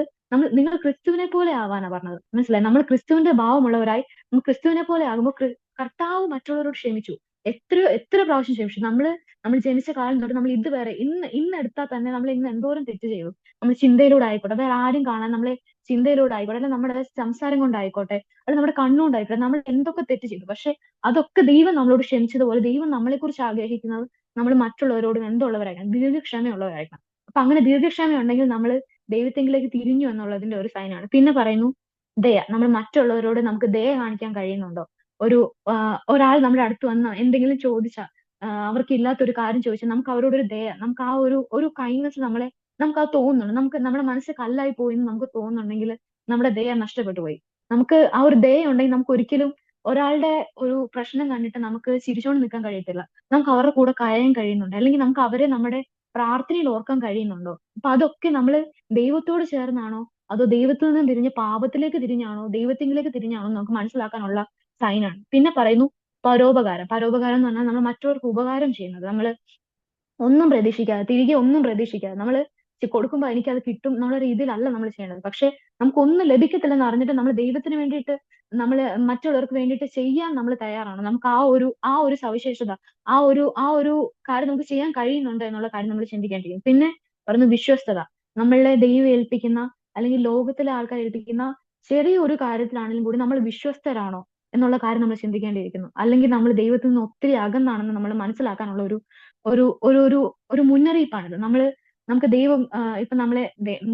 നിങ്ങൾ ക്രിസ്തുവിനെ പോലെ ആവാനാ പറഞ്ഞത്. മനസ്സിലായി? നമ്മൾ ക്രിസ്തുവിന്റെ ഭാവമുള്ളവരായി നമ്മൾ ക്രിസ്തുവിനെ പോലെ ആകുമ്പോൾ കർത്താവ് മറ്റുള്ളവരോട് ക്ഷമിച്ചു. എത്ര പ്രാവശ്യം ക്ഷമിച്ചു. നമ്മൾ ജനിച്ച കാലം തൊട്ട് നമ്മൾ ഇതുവരെ ഇന്ന് എടുത്താൽ തന്നെ നമ്മൾ ഇന്ന് എന്തോരം തെറ്റ് ചെയ്തു. നമ്മൾ ചിന്തയിലൂടെ ആയിക്കോട്ടെ, വേറെ ആരും കാണാൻ നമ്മളെ ചിന്തയിലൂടെ ആയിക്കോട്ടെ, അല്ലെങ്കിൽ നമ്മുടെ സംസാരം കൊണ്ടായിക്കോട്ടെ, അല്ലെങ്കിൽ നമ്മുടെ കണ്ണുകൊണ്ടായിക്കോട്ടെ, നമ്മൾ എന്തൊക്കെ തെറ്റ് ചെയ്തു. പക്ഷെ അതൊക്കെ ദൈവം നമ്മളോട് ക്ഷമിച്ചതുപോലെ ദൈവം നമ്മളെ കുറിച്ച് ആഗ്രഹിക്കുന്നത് നമ്മൾ മറ്റുള്ളവരോട് എന്തുള്ളവരായിരിക്കണം? ദീർഘക്ഷമയുള്ളവരായിരിക്കണം. അപ്പൊ അങ്ങനെ ദീർഘക്ഷമ ഉണ്ടെങ്കിൽ നമ്മൾ ദൈവത്തെങ്കിലേക്ക് തിരിഞ്ഞു എന്നുള്ളതിന്റെ ഒരു സൈനാണ്. പിന്നെ പറയുന്നു ദയ. നമ്മൾ മറ്റുള്ളവരോട് നമുക്ക് ദയ കാണിക്കാൻ കഴിയുന്നുണ്ടോ? ഒരാൾ നമ്മുടെ അടുത്ത് വന്ന് എന്തെങ്കിലും ചോദിച്ചാൽ, അവർക്ക് ഇല്ലാത്തൊരു കാര്യം ചോദിച്ചാൽ നമുക്ക് അവരോട് ഒരു ദയ, നമുക്ക് ആ ഒരു കൈൻഡ്നെസ് നമുക്ക് അത് തോന്നുന്നുണ്ട്. നമ്മുടെ മനസ്സ് കല്ലായി പോയി എന്ന് നമുക്ക് തോന്നുന്നുണ്ടെങ്കിൽ നമ്മുടെ ദയ നഷ്ടപ്പെട്ടു പോയി. നമുക്ക് ആ ഒരു ദയ ഉണ്ടെങ്കിൽ നമുക്ക് ഒരിക്കലും ഒരാളുടെ ഒരു പ്രശ്നം കണ്ടിട്ട് നമുക്ക് ചിരിച്ചോണ്ട് നിൽക്കാൻ കഴിയത്തില്ല. നമുക്ക് അവരുടെ കൂടെ കരയാൻ കഴിയുന്നുണ്ട്, അല്ലെങ്കിൽ നമുക്ക് അവരെ നമ്മുടെ പ്രാർത്ഥനയിൽ ഓർക്കാൻ കഴിയുന്നുണ്ടോ? അപ്പൊ അതൊക്കെ നമ്മൾ ദൈവത്തോട് ചേർന്നാണോ, അതോ ദൈവത്തിൽ നിന്ന് തിരിഞ്ഞ് പാപത്തിലേക്ക് തിരിഞ്ഞാണോ, ദൈവത്തിലേക്ക് തിരിഞ്ഞാണോ നമുക്ക് മനസ്സിലാക്കാനുള്ള സൈനാണ്. പിന്നെ പറയുന്നു പരോപകാരം. പരോപകാരം എന്ന് പറഞ്ഞാൽ നമ്മൾ മറ്റവർക്ക് ഉപകാരം ചെയ്യുന്നത്. നമ്മൾ ഒന്നും പ്രതീക്ഷിക്കാതെ, തിരികെ ഒന്നും പ്രതീക്ഷിക്കാതെ, നമ്മൾ കൊടുക്കുമ്പോൾ എനിക്കത് കിട്ടും എന്നുള്ള രീതിയിലല്ല നമ്മൾ ചെയ്യേണ്ടത്. പക്ഷെ നമുക്കൊന്നും ലഭിക്കത്തില്ലെന്ന് അറിഞ്ഞിട്ട് നമ്മൾ ദൈവത്തിന് വേണ്ടിയിട്ട് നമ്മൾ മറ്റുള്ളവർക്ക് വേണ്ടിയിട്ട് ചെയ്യാൻ നമ്മൾ തയ്യാറാണ്. നമുക്ക് ആ ഒരു സവിശേഷത, ആ ഒരു കാര്യം നമുക്ക് ചെയ്യാൻ കഴിയുന്നുണ്ട് എന്നുള്ള കാര്യം നമ്മൾ ചിന്തിക്കേണ്ടിയിരിക്കും. പിന്നെ പറയുന്ന വിശ്വസ്തത. നമ്മളെ ദൈവം ഏൽപ്പിക്കുന്ന അല്ലെങ്കിൽ ലോകത്തിലെ ആൾക്കാർ ഏൽപ്പിക്കുന്ന ചെറിയൊരു കാര്യത്തിലാണെങ്കിലും കൂടി നമ്മൾ വിശ്വസ്തരാണോ എന്നുള്ള കാര്യം നമ്മൾ ചിന്തിക്കേണ്ടിയിരിക്കുന്നു. അല്ലെങ്കിൽ നമ്മൾ ദൈവത്തിൽ നിന്ന് ഒത്തിരി അകന്നാണെന്ന് നമ്മൾ മനസ്സിലാക്കാനുള്ള ഒരു ഒരു ഒരു ഒരു ഒരു മുന്നറിയിപ്പാണിത്. നമുക്ക് ദൈവം ഇപ്പൊ നമ്മളെ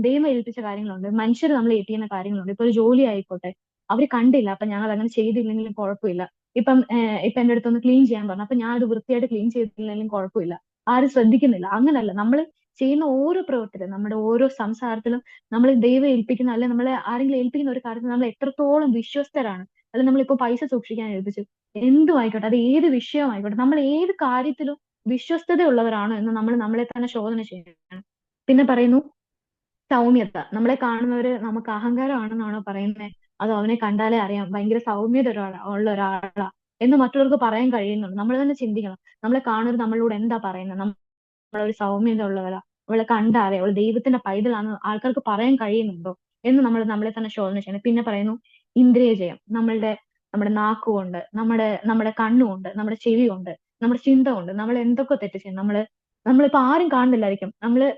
ദൈവം ഏൽപ്പിച്ച കാര്യങ്ങളുണ്ട്, മനുഷ്യർ നമ്മളെ ഏൽപ്പിക്കുന്ന കാര്യങ്ങളുണ്ട്. ഇപ്പൊ ഒരു ജോലി ആയിക്കോട്ടെ, അവര് കണ്ടില്ല, അപ്പൊ ഞങ്ങൾ അങ്ങനെ ചെയ്തില്ലെങ്കിലും കുഴപ്പമില്ല. ഇപ്പൊ എന്റെ അടുത്തൊന്ന് ക്ലീൻ ചെയ്യാൻ പറഞ്ഞു, അപ്പൊ ഞാൻ അത് വൃത്തിയായിട്ട് ക്ലീൻ ചെയ്തില്ലെങ്കിലും കുഴപ്പമില്ല, ആരും ശ്രദ്ധിക്കുന്നില്ല. അങ്ങനല്ല, നമ്മൾ ചെയ്യുന്ന ഓരോ പ്രവൃത്തിയിലും, നമ്മുടെ ഓരോ സംസാരത്തിലും നമ്മൾ ദൈവം ഏൽപ്പിക്കുന്ന, അല്ലെ നമ്മളെ ആരെങ്കിലും ഏൽപ്പിക്കുന്ന ഒരു കാര്യത്തിൽ നമ്മൾ എത്രത്തോളം വിശ്വസ്തരാണ്. അല്ലെങ്കിൽ നമ്മളിപ്പോ പൈസ സൂക്ഷിക്കാൻ ഏൽപ്പിച്ചു, എന്തും ആയിക്കോട്ടെ, അത് ഏത് വിഷയമായിക്കോട്ടെ, നമ്മൾ ഏത് കാര്യത്തിലും വിശ്വസ്തതയുള്ളവരാണ് എന്ന് നമ്മൾ നമ്മളെ തന്നെ ശോധന ചെയ്യണം. പിന്നെ പറയുന്നു സൗമ്യത. നമ്മളെ കാണുന്നവര് നമുക്ക് അഹങ്കാരമാണെന്നാണോ പറയുന്നത്, അതോ അവനെ കണ്ടാലേ അറിയാം ഭയങ്കര സൗമ്യത ഉള്ള ഒരാളാ എന്ന് മറ്റുള്ളവർക്ക് പറയാൻ കഴിയുന്നുണ്ട്. നമ്മൾ തന്നെ ചിന്തിക്കണം, നമ്മളെ കാണുന്നവർ നമ്മളോട് എന്താ പറയുന്നത്. നമ്മളൊരു സൗമ്യത ഉള്ളവരാ, അവളെ കണ്ടാലേ അവൾ ദൈവത്തിന്റെ പൈതലാണെന്ന് ആൾക്കാർക്ക് പറയാൻ കഴിയുന്നുണ്ടോ എന്ന് നമ്മൾ നമ്മളെ തന്നെ ശോധന ചെയ്യണം. പിന്നെ പറയുന്നു ഇന്ദ്രിയ ജയം. നമ്മുടെ നാക്കുകൊണ്ട്, നമ്മുടെ കണ്ണുകൊണ്ട്, നമ്മുടെ ചെവി കൊണ്ട്, നമ്മുടെ ചിന്ത കൊണ്ട് നമ്മൾ എന്തൊക്കെ തെറ്റ് ചെയ്യും. നമ്മളിപ്പോ ആരും കാണുന്നില്ലായിരിക്കും,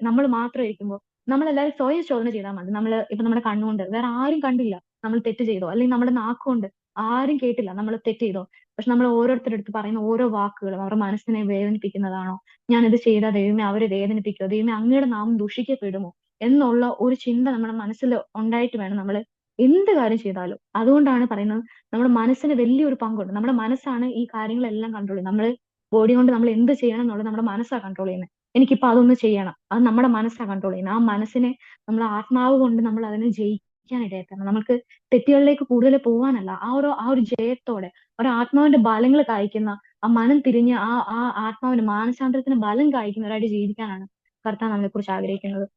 നമ്മൾ മാത്രം ഇരിക്കുമ്പോൾ നമ്മളെല്ലാവരും സ്വയം ശോധന ചെയ്താൽ മതി. ഇപ്പൊ നമ്മുടെ കണ്ണുകൊണ്ട് വേറെ ആരും കണ്ടില്ല നമ്മൾ തെറ്റ് ചെയ്തോ, അല്ലെങ്കിൽ നമ്മുടെ നാക്കുകൊണ്ട് ആരും കേട്ടില്ല നമ്മൾ തെറ്റ് ചെയ്തോ, പക്ഷെ നമ്മൾ ഓരോരുത്തരുടെ അടുത്ത് പറയുന്ന ഓരോ വാക്കുകളും അവരുടെ മനസ്സിനെ വേദനിപ്പിക്കുന്നതാണോ, ഞാനിത് ചെയ്താൽ ദൈവമേ അവരെ വേദനിപ്പിക്കുമോ, ദൈവമേ അങ്ങയുടെ നാമം ദുഷിക്കപ്പെടുമോ എന്നുള്ള ഒരു ചിന്ത നമ്മുടെ മനസ്സിൽ ഉണ്ടായിട്ട് വേണം നമ്മൾ എന്ത് കാര്യം ചെയ്താലും. അതുകൊണ്ടാണ് പറയുന്നത് നമ്മുടെ മനസ്സിന് വലിയൊരു പങ്കുണ്ട്. നമ്മുടെ മനസ്സാണ് ഈ കാര്യങ്ങളെല്ലാം കൺട്രോൾ ചെയ്യുന്നത്. നമ്മൾ ബോഡി കൊണ്ട് നമ്മൾ എന്ത് ചെയ്യണം എന്നുള്ളത് നമ്മുടെ മനസ്സാണ് കൺട്രോൾ ചെയ്യുന്നത്. എനിക്കിപ്പോ അതൊന്ന് ചെയ്യണം, അത് നമ്മുടെ മനസ്സാണ് കൺട്രോൾ ചെയ്യുന്നത്. ആ മനസ്സിനെ നമ്മൾ ആത്മാവ് കൊണ്ട് നമ്മൾ അതിനെ ജയിക്കാൻ ഇടയാക്കണം. നമുക്ക് തെറ്റുകളിലേക്ക് കൂടുതൽ പോകാനല്ല, ആ ഒരു ജയത്തോടെ ഒരു ആത്മാവിന്റെ ബലങ്ങൾ കായ്ക്കുന്ന, ആ മനം തിരിഞ്ഞ് ആ ആത്മാവിന് മാനസാന്തരത്തിന് ബലം കായ്ക്കുന്നവരായിട്ട് ജീവിക്കാനാണ് കർത്താവ് നമ്മളെ കുറിച്ച് ആഗ്രഹിക്കുന്നത്.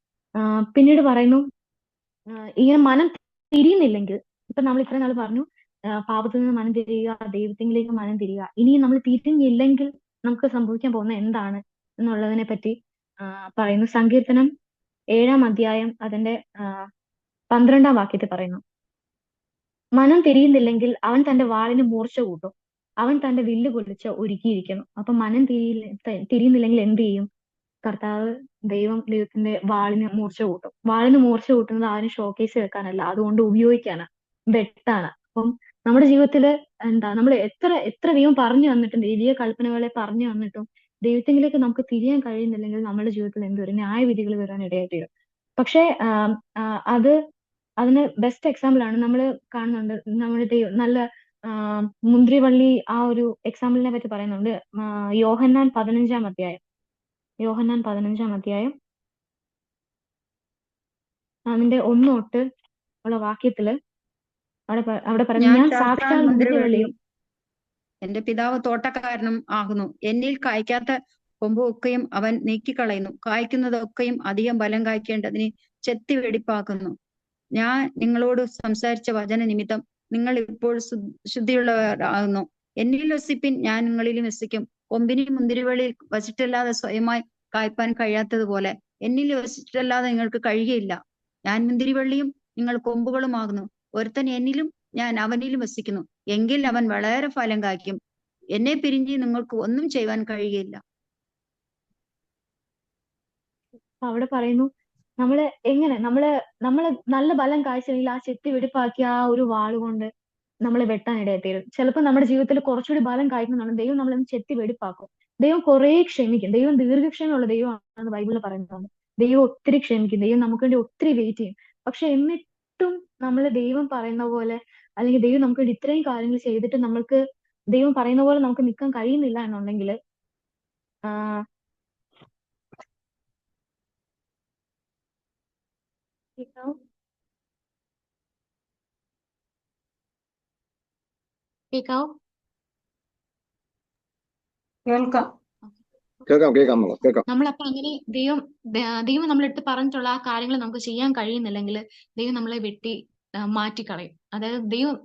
പിന്നീട് പറയുന്നു ഇങ്ങനെ മനം തിരിയുന്നില്ലെങ്കിൽ, ഇപ്പൊ നമ്മൾ ഇത്ര നാൾ പറഞ്ഞു പാപത്തിൽ നിന്ന് മനം തിരിയുക, ദൈവത്തിലേക്ക് മനം തിരിയുക. ഇനിയും നമ്മൾ തിരിഞ്ഞില്ലെങ്കിൽ നമുക്ക് സംഭവിക്കാൻ പോകുന്ന എന്താണ് എന്നുള്ളതിനെ പറ്റി പറയുന്നു. സങ്കീർത്തനം 7-ാം അധ്യായം അതിന്റെ 12-ാം വാക്യത്തിൽ പറയുന്നു, മനം തിരിയുന്നില്ലെങ്കിൽ അവൻ തന്റെ വാളിന് മൂർച്ച കൂട്ടും, അവൻ തന്റെ വില്ല് കൊലിച്ച് ഒരുക്കിയിരിക്കുന്നു. അപ്പൊ മനം തിരിയുന്നില്ലെങ്കിൽ എന്ത് ചെയ്യും? കർത്താവ് ദൈവത്തിന്റെ വാളിന് മൂർച്ച കൂട്ടും. വാളിന് മൂർച്ച കൂട്ടുന്നത് ആരും ഷോക്കേസ് വെക്കാനല്ല, അതുകൊണ്ട് ഉപയോഗിക്കാനാ, വെട്ടാണ്. അപ്പം നമ്മുടെ ജീവിതത്തില് നമ്മൾ എത്ര എത്ര ദൈവം പറഞ്ഞു വന്നിട്ടും, ദൈവിക കൽപ്പനകളെ പറഞ്ഞു വന്നിട്ടും ദൈവത്തിലേക്ക് നമുക്ക് തിരിയാൻ കഴിയുന്നില്ലെങ്കിൽ നമ്മുടെ ജീവിതത്തിൽ എന്തുവരും ന്യായവിധികൾ വരാൻ ഇടയായിട്ട് വരും. പക്ഷേ അതിന് ബെസ്റ്റ് എക്സാമ്പിൾ ആണ് നമ്മൾ കാണുന്നുണ്ട്. നമ്മുടെ നല്ല മുന്തിരിവള്ളി ആ ഒരു എക്സാമ്പിളിനെ പറ്റി പറയുന്നുണ്ട്. യോഹന്നാൻ 15-ാം അധ്യായം അതിന്റെ 1 തൊട്ട് ഉള്ള വാക്യത്തില് അവിടെ പറയുന്നത്, ഞാൻ ഞാൻ സാക്ഷാൽ സാക്ഷാൽ മുന്തിരിവള്ളിയും മുന്തിരിവള്ളിയും എന്റെ പിതാവ് തോട്ടക്കാരനും ആകുന്നു. എന്നിൽ കായ്ക്കാത്ത കൊമ്പൊക്കെയും അവൻ നീക്കിക്കളയുന്നു, കായ്ക്കുന്നതൊക്കെയും അധികം ഫലം കായ്ക്കേണ്ടതിന് ചെത്തി വെടിപ്പാക്കുന്നു. ഞാൻ നിങ്ങളോട് സംസാരിച്ച വചന നിമിത്തം നിങ്ങൾ ഇപ്പോൾ ശുദ്ധിയുള്ളവരാകുന്നു. എന്നിൽ വസിപ്പിൻ, ഞാൻ നിങ്ങളിലും വസിക്കും. കൊമ്പിന് മുന്തിരിവള്ളിയിൽ വസിച്ചല്ലാതെ സ്വയമായി കായ്പാൻ കഴിയാത്തതുപോലെ എന്നിൽ വസിച്ചല്ലാതെ നിങ്ങൾക്ക് കഴിയുകയില്ല. ഞാൻ മുന്തിരിവള്ളിയും നിങ്ങൾ കൊമ്പുകളുമാകുന്നു. ഒരുത്തൻ എന്നിലും ഞാൻ അവനിലും വസിക്കുന്നു എങ്കിൽ അവൻ വളരെ ഫലം കായ്ക്കും. എന്നെ പിരിഞ്ഞ് നിങ്ങൾക്ക് ഒന്നും ചെയ്യുവാൻ കഴിയുകയില്ല. അവിടെ പറയുന്നു നമ്മള് നല്ല ബലം കാഴ്ചയില്ലെങ്കിൽ ആ ചെത്തി വെടിപ്പാക്കിയ ആ ഒരു വാളുകൊണ്ട് നമ്മളെ വെട്ടാനിടയായിത്തീരും. ചിലപ്പോൾ നമ്മുടെ ജീവിതത്തിൽ കുറച്ചുകൂടി ബലം കായ്ക്കുന്നുണ്ട്, ദൈവം നമ്മളെ ചെത്തി വെടിപ്പാക്കും. ദൈവം കുറെ ക്ഷമിക്കും. ദൈവം ദീർഘക്ഷമയുള്ള ദൈവമാണെന്ന് ബൈബിളിൽ പറയുന്നുണ്ട്. ദൈവം ഒത്തിരി ക്ഷമിക്കും, ദൈവം നമുക്ക് വേണ്ടി ഒത്തിരി വെയിറ്റ് ചെയ്യും. പക്ഷെ എന്നിട്ടും നമ്മൾ ദൈവം പറയുന്ന പോലെ, അല്ലെങ്കിൽ ദൈവം നമുക്ക് വേണ്ടി ഇത്രയും കാര്യങ്ങൾ ചെയ്തിട്ട് നമ്മൾക്ക് ദൈവം പറയുന്ന പോലെ നമുക്ക് നിൽക്കാൻ കഴിയുന്നില്ല എന്നുണ്ടെങ്കിൽ കേൾക്കാവോ? കേൾക്കാം. നമ്മളപ്പോ അങ്ങനെ ദൈവം നമ്മളെടുത്ത് പറഞ്ഞിട്ടുള്ള ആ കാര്യങ്ങൾ നമുക്ക് ചെയ്യാൻ കഴിയുന്നില്ലെങ്കിൽ ദൈവം നമ്മളെ വെട്ടി മാറ്റിക്കളയും. അതായത്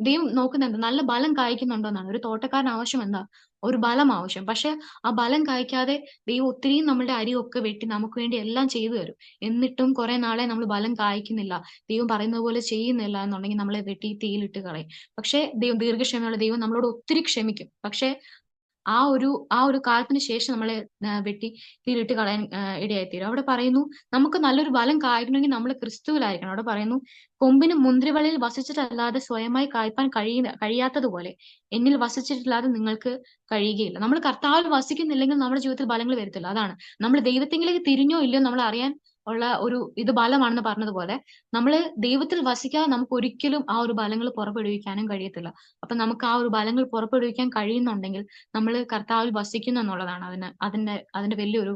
ദൈവം നോക്കുന്നത് നല്ല ബലം കായ്ക്കുന്നുണ്ടോ എന്നാണ്. ഒരു തോട്ടക്കാരന് ആവശ്യം എന്താ? ഒരു ബലം ആവശ്യം. പക്ഷെ ആ ബലം കായ്ക്കാതെ ദൈവം ഒത്തിരിയും നമ്മളുടെ അരിയൊക്കെ വെട്ടി നമുക്ക് വേണ്ടി എല്ലാം ചെയ്തു തരും. എന്നിട്ടും കുറെ നാളെ നമ്മൾ ബലം കായ്ക്കുന്നില്ല, ദൈവം പറയുന്നത് പോലെ ചെയ്യുന്നില്ല എന്നുണ്ടെങ്കിൽ നമ്മളെ വെട്ടി തീയിലിട്ട് കളയും. പക്ഷെ ദീർഘക്ഷമയുള്ള ദൈവം നമ്മളോട് ഒത്തിരി ക്ഷമിക്കും. പക്ഷെ ആ ഒരു കാലത്തിന് ശേഷം നമ്മളെ വെട്ടി തീയിലിട്ട് കളയാൻ ഇടയായിത്തീരും. അവിടെ പറയുന്നു നമുക്ക് നല്ലൊരു ബലം കായ്ക്കണമെങ്കിൽ നമ്മൾ ക്രിസ്തുവിലായിരിക്കണം. അവിടെ പറയുന്നു കൊമ്പിന് മുന്തിരിവള്ളിയിൽ വസിച്ചിട്ടല്ലാതെ സ്വയമായി കായ്പാൻ കഴിയാത്തതുപോലെ എന്നിൽ വസിച്ചിട്ടില്ലാതെ നിങ്ങൾക്ക് കഴിയുകയില്ല. നമ്മൾ കർത്താവിൽ വസിക്കുന്നില്ലെങ്കിൽ നമ്മുടെ ജീവിതത്തിൽ ബലങ്ങൾ വരത്തില്ല. അതാണ് നമ്മൾ ദൈവത്തിലേക്ക് തിരിഞ്ഞോ ഇല്ലയോ നമ്മൾ അറിയാൻ ഉള്ള ഇത് ബലമാണെന്ന് പറഞ്ഞതുപോലെ നമ്മൾ ദൈവത്തിൽ വസിക്കാതെ നമുക്ക് ഒരിക്കലും ആ ഒരു ബലങ്ങൾ പുറപ്പെടുവിക്കാനും കഴിയത്തില്ല. അപ്പൊ നമുക്ക് ആ ഒരു ബലങ്ങൾ പുറപ്പെടുവിക്കാൻ കഴിയുന്നുണ്ടെങ്കിൽ നമ്മൾ കർത്താവിൽ വസിക്കുന്നു എന്നുള്ളതാണ് അതിന്റെ വലിയൊരു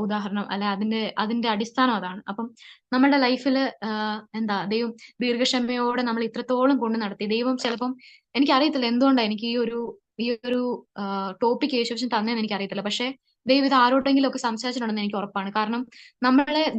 ഉദാഹരണം, അല്ലെ അതിന്റെ അടിസ്ഥാനം അതാണ്. അപ്പം നമ്മുടെ ലൈഫിൽ ദൈവം ദീർഘക്ഷമയോടെ നമ്മൾ ഇത്രത്തോളം കൊണ്ട് നടത്തി. ദൈവം ചിലപ്പം എനിക്കറിയത്തില്ല എന്തുകൊണ്ടാണ് എനിക്ക് ഈ ഒരു ടോപ്പിക് യേശുവിന് തന്നതെന്ന് എനിക്കറിയത്തില്ല. പക്ഷെ ദൈവം ഇത് ആരോട്ടെങ്കിലും ഒക്കെ സംസാരിച്ചിട്ടുണ്ടെന്ന് എനിക്ക് ഉറപ്പാണ്. കാരണം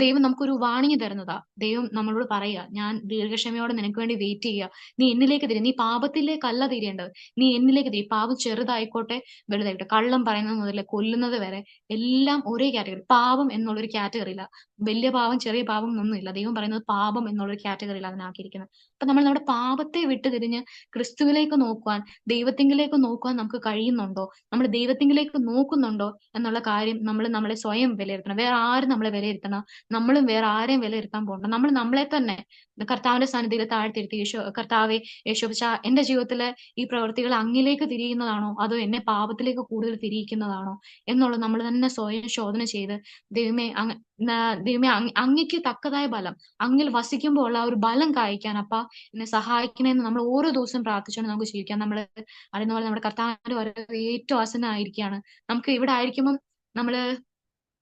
ദൈവം നമുക്കൊരു വാണിംഗ് തരുന്നതാ. ദൈവം നമ്മളോട് പറയുക, ഞാൻ ദീർഘക്ഷമയോടെ നിനക്ക് വേണ്ടി വെയിറ്റ് ചെയ്യുക, നീ എന്നിലേക്ക് തിരി, നീ പാപത്തിലേക്കല്ല തിരിയേണ്ടത്, നീ എന്നിലേക്ക് തിരി. പാപം ചെറുതായിക്കോട്ടെ വലുതായിക്കോട്ടെ, കള്ളം പറയുന്നത് മുതൽ കൊല്ലുന്നത് വരെ എല്ലാം ഒരേ കാറ്റഗറി. പാപം എന്നുള്ളൊരു കാറ്റഗറി ഇല്ല, വലിയ പാപം ചെറിയ പാപം എന്നൊന്നുമില്ല. ദൈവം പറയുന്നത് പാപം എന്നുള്ളൊരു കാറ്റഗറിയിൽ അതിനാക്കിയിരിക്കുന്നത്. അപ്പൊ നമ്മൾ നമ്മുടെ പാപത്തെ വിട്ട് തിരിഞ്ഞ് ക്രിസ്തുവിലേക്ക് നോക്കുവാൻ, ദൈവത്തിങ്കിലേക്ക് നോക്കുവാൻ നമുക്ക് കഴിയുന്നുണ്ടോ, നമ്മൾ ദൈവത്തിങ്കിലേക്ക് നോക്കുന്നുണ്ടോ എന്നുള്ള കാര്യം നമ്മൾ നമ്മളെ സ്വയം വിലയിരുത്തണം. വേറെ ആരും നമ്മളെ വിലയിരുത്തണം, നമ്മളും വേറെ ആരെയും വിലയിരുത്താൻ പോകണ്ട. നമ്മൾ നമ്മളെ തന്നെ കർത്താവിന്റെ സന്നിധിയിൽ താഴ്ത്തിരുത്തി, കർത്താവെ യേശോപ്പച്ച എന്റെ ജീവിതത്തിലെ ഈ പ്രവൃത്തികൾ അങ്ങിലേക്ക് തിരിയുന്നതാണോ അതോ എന്നെ പാപത്തിലേക്ക് കൂടുതൽ തിരിയിക്കുന്നതാണോ എന്നുള്ളത് നമ്മൾ തന്നെ സ്വയം ശോധന ചെയ്ത് ദൈവമേ അങ്ങയ്ക്ക് തക്കതായ ബലം, അങ്ങിൽ വസിക്കുമ്പോൾ ഉള്ള ഒരു ബലം കായ്ക്കാൻ അപ്പ എന്നെ സഹായിക്കണമെന്ന് നമ്മൾ ഓരോ ദിവസവും പ്രാർത്ഥിച്ചുകൊണ്ട് നമുക്ക് ജീവിക്കാം. നമ്മൾ അറിയുന്ന പോലെ നമ്മുടെ കർത്താവിന്റെ വരവ് ഏറ്റവും ആസന്നമായിരിക്കുകയാണ്. നമുക്ക് ഇവിടെ ആയിരിക്കുമ്പം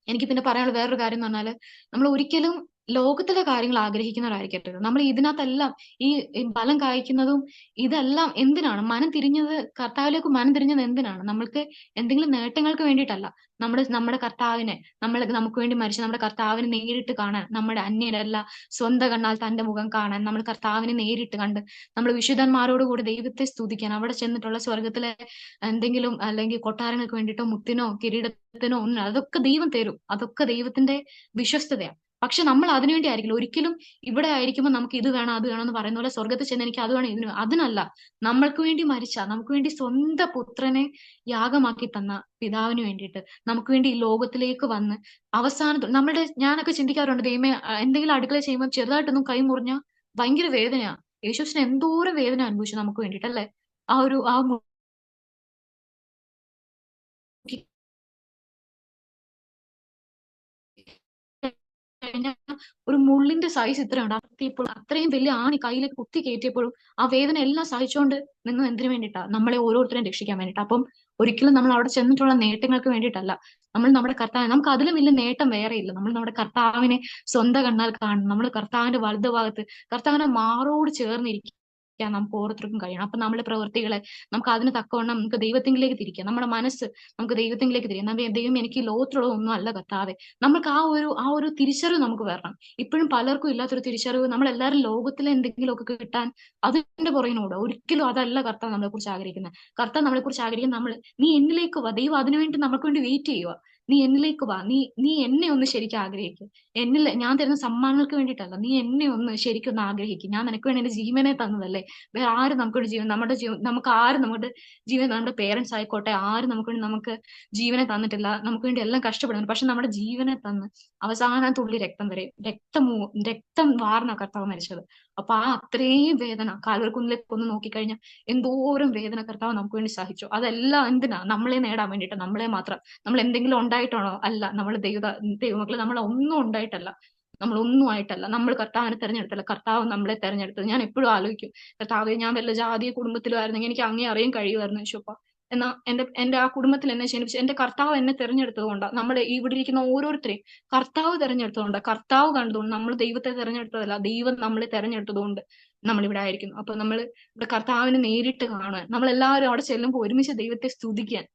എനിക്ക് പിന്നെ പറയാനുള്ള വേറൊരു കാര്യം എന്ന് പറഞ്ഞാല് നമ്മൾ ഒരിക്കലും ലോകത്തിലെ കാര്യങ്ങൾ ആഗ്രഹിക്കുന്നവരായിരിക്കരുത്. നമ്മൾ ഇതിനകത്തെല്ലാം ഈ ബലം കായ്ക്കുന്നതും ഇതെല്ലാം എന്തിനാണ്? കർത്താവിലേക്ക് മനം തിരിഞ്ഞത് എന്തിനാണ്? നമ്മൾക്ക് എന്തെങ്കിലും നേട്ടങ്ങൾക്ക് വേണ്ടിയിട്ടല്ല. നമ്മുടെ കർത്താവിനെ നമുക്ക് വേണ്ടി മരിച്ച നമ്മുടെ കർത്താവിനെ നേരിട്ട് കാണാൻ, നമ്മുടെ അന്യരല്ല സ്വന്തം കണ്ണാൽ തന്റെ മുഖം കാണാൻ, നമ്മൾ കർത്താവിനെ നേരിട്ട് കണ്ട് നമ്മൾ വിശുദ്ധന്മാരോടുകൂടി ദൈവത്തെ സ്തുതിക്കാൻ, അവിടെ ചെന്നിട്ടുള്ള സ്വർഗത്തിലെ എന്തെങ്കിലും അല്ലെങ്കിൽ കൊട്ടാരങ്ങൾക്ക് വേണ്ടിയിട്ടോ മുത്തിനോ കിരീടത്തിനോ ഒന്നും, അതൊക്കെ ദൈവം തരും. അതൊക്കെ ദൈവത്തിന്റെ വിശ്വസ്തതയാണ്. പക്ഷെ നമ്മൾ അതിനുവേണ്ടി ആയിരിക്കില്ല. ഒരിക്കലും ഇവിടെ ആയിരിക്കുമ്പോൾ നമുക്ക് ഇത് വേണം അത് വേണം എന്ന് പറയുന്ന പോലെ സ്വർഗത്തിൽ ചെന്ന് എനിക്ക് അത് വേണം ഇതിന് അതിനല്ല. നമ്മൾക്ക് വേണ്ടി മരിച്ച, നമുക്ക് വേണ്ടി സ്വന്തം പുത്രനെ യാഗമാക്കി തന്ന പിതാവിന് വേണ്ടിയിട്ട് നമുക്ക് വേണ്ടി ഈ ലോകത്തിലേക്ക് വന്ന് ഞാനൊക്കെ ചിന്തിക്കാറുണ്ട്, ദൈവമേ എന്തെങ്കിലും അടുക്കള ചെയ്യുമ്പോൾ ചെറുതായിട്ടൊന്നും കൈ മുറിഞ്ഞ ഭയങ്കര വേദനയാ. യേശുവിന് എന്തോരം വേദന അനുഭവിച്ചു നമുക്ക് വേണ്ടിയിട്ടല്ലേ? ഒരു മുള്ളിന്റെ സൈസ് ഇത്രയുണ്ട്. അത്രയും വലിയ ആണി കയ്യിലേക്ക് കുത്തി കയറ്റിയപ്പോഴും ആ വേദന എല്ലാം സഹിച്ചുകൊണ്ട് നിന്ന് എന്തിനു വേണ്ടിയിട്ടാ? നമ്മളെ ഓരോരുത്തരെയും രക്ഷിക്കാൻ വേണ്ടിയിട്ട്. അപ്പം ഒരിക്കലും നമ്മൾ അവിടെ ചെന്നിട്ടുള്ള നേട്ടങ്ങൾക്ക് വേണ്ടിയിട്ടല്ല. നമ്മൾ നമ്മുടെ കർത്താവിനെ, നമുക്ക് അതിലും വലിയ നേട്ടം വേറെ ഇല്ല. നമ്മൾ നമ്മുടെ കർത്താവിനെ സ്വന്തം കണ്ണാൽ കാണണം. നമ്മൾ കർത്താവിന്റെ വലതുഭാഗത്ത് കർത്താവിനെ മാറോട് ചേർന്നിരിക്കാൻ നമുക്ക് ഓരോരുത്തർക്കും കഴിയണം. അപ്പൊ നമ്മുടെ പ്രവൃത്തികളെ നമുക്ക് അതിന് തക്കവണ്ണം നമുക്ക് ദൈവത്തിങ്കിലേക്ക് തിരിക്കാം. നമ്മുടെ മനസ്സ് നമുക്ക് ദൈവത്തിങ്കിലേക്ക് തിരിക്കാം. ദൈവം എനിക്ക് ലോകത്തിലുള്ള ഒന്നും അല്ല കർത്താവെ. നമുക്ക് ആ ഒരു തിരിച്ചറിവ് നമുക്ക് വരണം. ഇപ്പോഴും പലർക്കും ഇല്ലാത്തൊരു തിരിച്ചറിവ്. നമ്മളെല്ലാവരും ലോകത്തിലെ എന്തെങ്കിലുമൊക്കെ കിട്ടാൻ അതിന്റെ പുറകിനോട്. ഒരിക്കലും അതല്ല കർത്താവ് നമ്മളെ കുറിച്ച് ആഗ്രഹിക്കുന്നത്. കർത്താവ് നമ്മളെ കുറിച്ച് ആഗ്രഹിക്കുന്നത് നീ എന്നിലേക്ക് വാ. ദൈവം അതിനുവേണ്ടി നമുക്ക് വേണ്ടി വെയിറ്റ് ചെയ്യുക. നീ എന്നിലേക്ക് വാ, നീ എന്നെ ഒന്ന് ശരിക്കും ആഗ്രഹിക്കും. ഞാൻ തരുന്ന സമ്മാനങ്ങൾക്ക് വേണ്ടിയിട്ടല്ല, നീ എന്നെ ഒന്ന് ശരിക്കും ഒന്ന് ആഗ്രഹിക്കും. ഞാൻ നിനക്ക് വേണ്ടി എന്റെ ജീവനെ തന്നതല്ലേ. വേറെ ആരും നമുക്ക് വേണ്ടി നമുക്ക് ആരും നമ്മുടെ ജീവൻ, നമ്മുടെ പേരൻസ് ആയിക്കോട്ടെ, ആരും നമുക്ക് ജീവനെ തന്നിട്ടില്ല. നമുക്ക് വേണ്ടി എല്ലാം കഷ്ടപ്പെടുന്നു. പക്ഷെ നമ്മുടെ ജീവനെ തന്ന് അവസാന തുള്ളി രക്തം വരെ രക്തം വാർന്ന കർത്താവ് മരിച്ചത്. അപ്പൊ അത്രയും വേദന കാൽവരിക്കുന്നിലേക്ക് ഒന്ന് നോക്കിക്കഴിഞ്ഞാൽ എന്തോരം വേദന കർത്താവ് നമുക്ക് വേണ്ടി സഹിച്ചു. അതെല്ലാം എന്തിനാ? നമ്മളെ നേടാൻ വേണ്ടിയിട്ട്. നമ്മളെ മാത്രം നമ്മൾ എന്തെങ്കിലും ഉണ്ടായിട്ടാണോ? അല്ല. നമ്മൾ ദൈവമക്കളെ നമ്മളൊന്നും ഉണ്ടായിട്ടല്ല, നമ്മളൊന്നും ആയിട്ടല്ല. നമ്മൾ കർത്താവിനെ തെരഞ്ഞെടുത്തല്ല, കർത്താവ് നമ്മളെ തെരഞ്ഞെടുത്തത്. ഞാൻ എപ്പോഴും ആലോചിക്കും, കർത്താവ് ഞാൻ വല്ല ജാതീയ കുടുംബത്തിലായിരുന്നെങ്കിൽ എനിക്ക് അങ്ങേ അറിയാൻ കഴിയുമായിരുന്നു യേശുപ്പ. എന്നാ എന്റെ ആ കുടുംബത്തിൽ എന്നെ ജനിപ്പിച്ചു എന്റെ കർത്താവ് എന്നെ തെരഞ്ഞെടുത്തത് കൊണ്ടാണ്. നമ്മളെ ഇവിടെ ഇരിക്കുന്ന ഓരോരുത്തരെയും കർത്താവ് തെരഞ്ഞെടുത്തതുകൊണ്ട്, കർത്താവ് കണ്ടതുകൊണ്ട്, നമ്മൾ ദൈവത്തെ തെരഞ്ഞെടുത്തതല്ല, ദൈവം നമ്മളെ തെരഞ്ഞെടുത്തതുകൊണ്ട് നമ്മൾ ഇവിടെ ആയിരിക്കുന്നു. അപ്പൊ നമ്മൾ ഇവിടെ കർത്താവിനെ നേരിട്ട് കാണുവാൻ, നമ്മളെല്ലാവരും അവിടെ ചെല്ലുമ്പോൾ ഒരുമിച്ച് ദൈവത്തെ സ്തുതിക്കാൻ,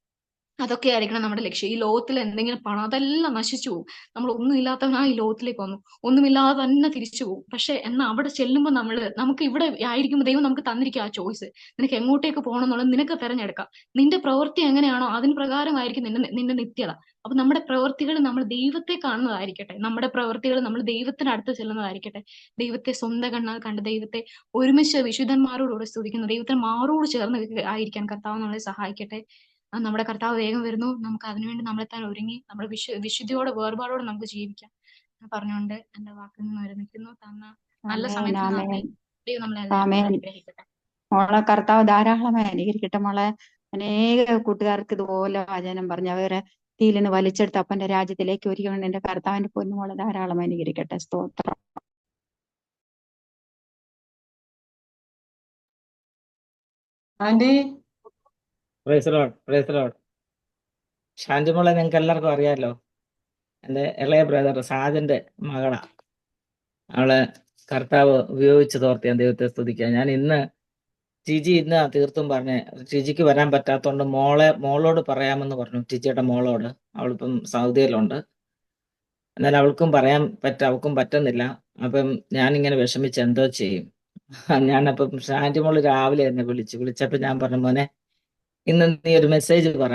അതൊക്കെ ആയിരിക്കണം നമ്മുടെ ലക്ഷ്യം. ഈ ലോകത്തിൽ എന്തെങ്കിലും പണം അതെല്ലാം നശിച്ചു പോകും. നമ്മൾ ഒന്നും ഇല്ലാത്തവനാ ഈ ലോകത്തിലേക്ക് വന്നു, ഒന്നുമില്ലാതെ തന്നെ തിരിച്ചു പോകും. പക്ഷെ എന്നാൽ അവിടെ ചെല്ലുമ്പോൾ നമുക്ക് ഇവിടെ ആയിരിക്കുമ്പോൾ ദൈവം നമുക്ക് തന്നിരിക്കുക ആ ചോയ്സ്. നിനക്ക് എങ്ങോട്ടേക്ക് പോകണം എന്നുള്ളത് നിനക്ക് തിരഞ്ഞെടുക്കാം. നിന്റെ പ്രവൃത്തി എങ്ങനെയാണോ അതിന് പ്രകാരമായിരിക്കും നിന്റെ നിത്യത. അപ്പൊ നമ്മുടെ പ്രവൃത്തികൾ നമ്മൾ ദൈവത്തെ കാണുന്നതായിരിക്കട്ടെ, നമ്മുടെ പ്രവൃത്തികൾ നമ്മൾ ദൈവത്തിന് അടുത്ത് ചെല്ലുന്നതായിരിക്കട്ടെ. ദൈവത്തെ സ്വന്തം കണ്ണാൽ കണ്ട് ദൈവത്തെ ഒരുമിച്ച് വിശുദ്ധന്മാരോടുകൂടെ സ്തുതിക്കുന്ന ദൈവത്തിന് മാറോട് ചേർന്ന് ആയിരിക്കാൻ കർത്താവ് നമ്മളെ സഹായിക്കട്ടെ. നമ്മുടെ കർത്താവ് വേഗം വരുന്നു. നമുക്ക് അതിനുവേണ്ടി നമ്മളെ താൻ ഒരുങ്ങി നമ്മുടെ വിശുദ്ധിയോടെ വേർപാടോടെ നമുക്ക് ജീവിക്കാം പറഞ്ഞുകൊണ്ട് എന്റെ വാക്കിൽ നിന്ന് വിരമിക്കുന്നു. തന്ന നല്ല ആമേൻ സമയത്തിന് ആമേൻ നന്ദി. ദൈവം നമ്മളെല്ലാവരെയും ആമേൻ. അനുഗ്രഹിക്കട്ടെ. മോളെ കർത്താവ് ധാരാളമായി അനുകരിക്കട്ടെ മോളെ. അനേക കൂട്ടുകാർക്ക് ഇതുപോലെ വചനം പറഞ്ഞ് അവരെ തീയിൽ നിന്ന് വലിച്ചെടുത്ത് അപ്പന്റെ രാജ്യത്തിലേക്ക് ഒരുക്കണം. എന്റെ കർത്താവിന്റെ പൊന്നുമോളെ ധാരാളം അനുകരിക്കട്ടെ. സ്തോത്രം. Aunty praise lord, praise lord. ഷാൻജിമോളെ നിങ്ങൾക്ക് എല്ലാവർക്കും അറിയാലോ, എൻ്റെ ഇളയ ബ്രദർ സാജന്റെ മകളാ. അവളെ കർത്താവ് ഉപയോഗിച്ച് തോർത്ത് ഞാൻ ദൈവത്തെ സ്തുതിക്കുക. ഞാൻ ഇന്ന് ഇന്ന് തീർത്തും പറഞ്ഞ് ടിജിക്ക് വരാൻ പറ്റാത്തതുകൊണ്ട് മോളോട് പറയാമെന്ന് പറഞ്ഞു, ടിജിയുടെ മോളോട്. അവളിപ്പം സൗദിയിലുണ്ട്. എന്നാൽ അവൾക്കും അവൾക്കും പറ്റുന്നില്ല. അപ്പം ഞാനിങ്ങനെ വിഷമിച്ച് എന്തോ ചെയ്യും. ഞാനപ്പം ഷാൻജിമോള് രാവിലെ എന്നെ വിളിച്ചപ്പോൾ ഞാൻ പറഞ്ഞു, മോനെ ഇന്ന് നീ ഒരു മെസ്സേജ് പറ.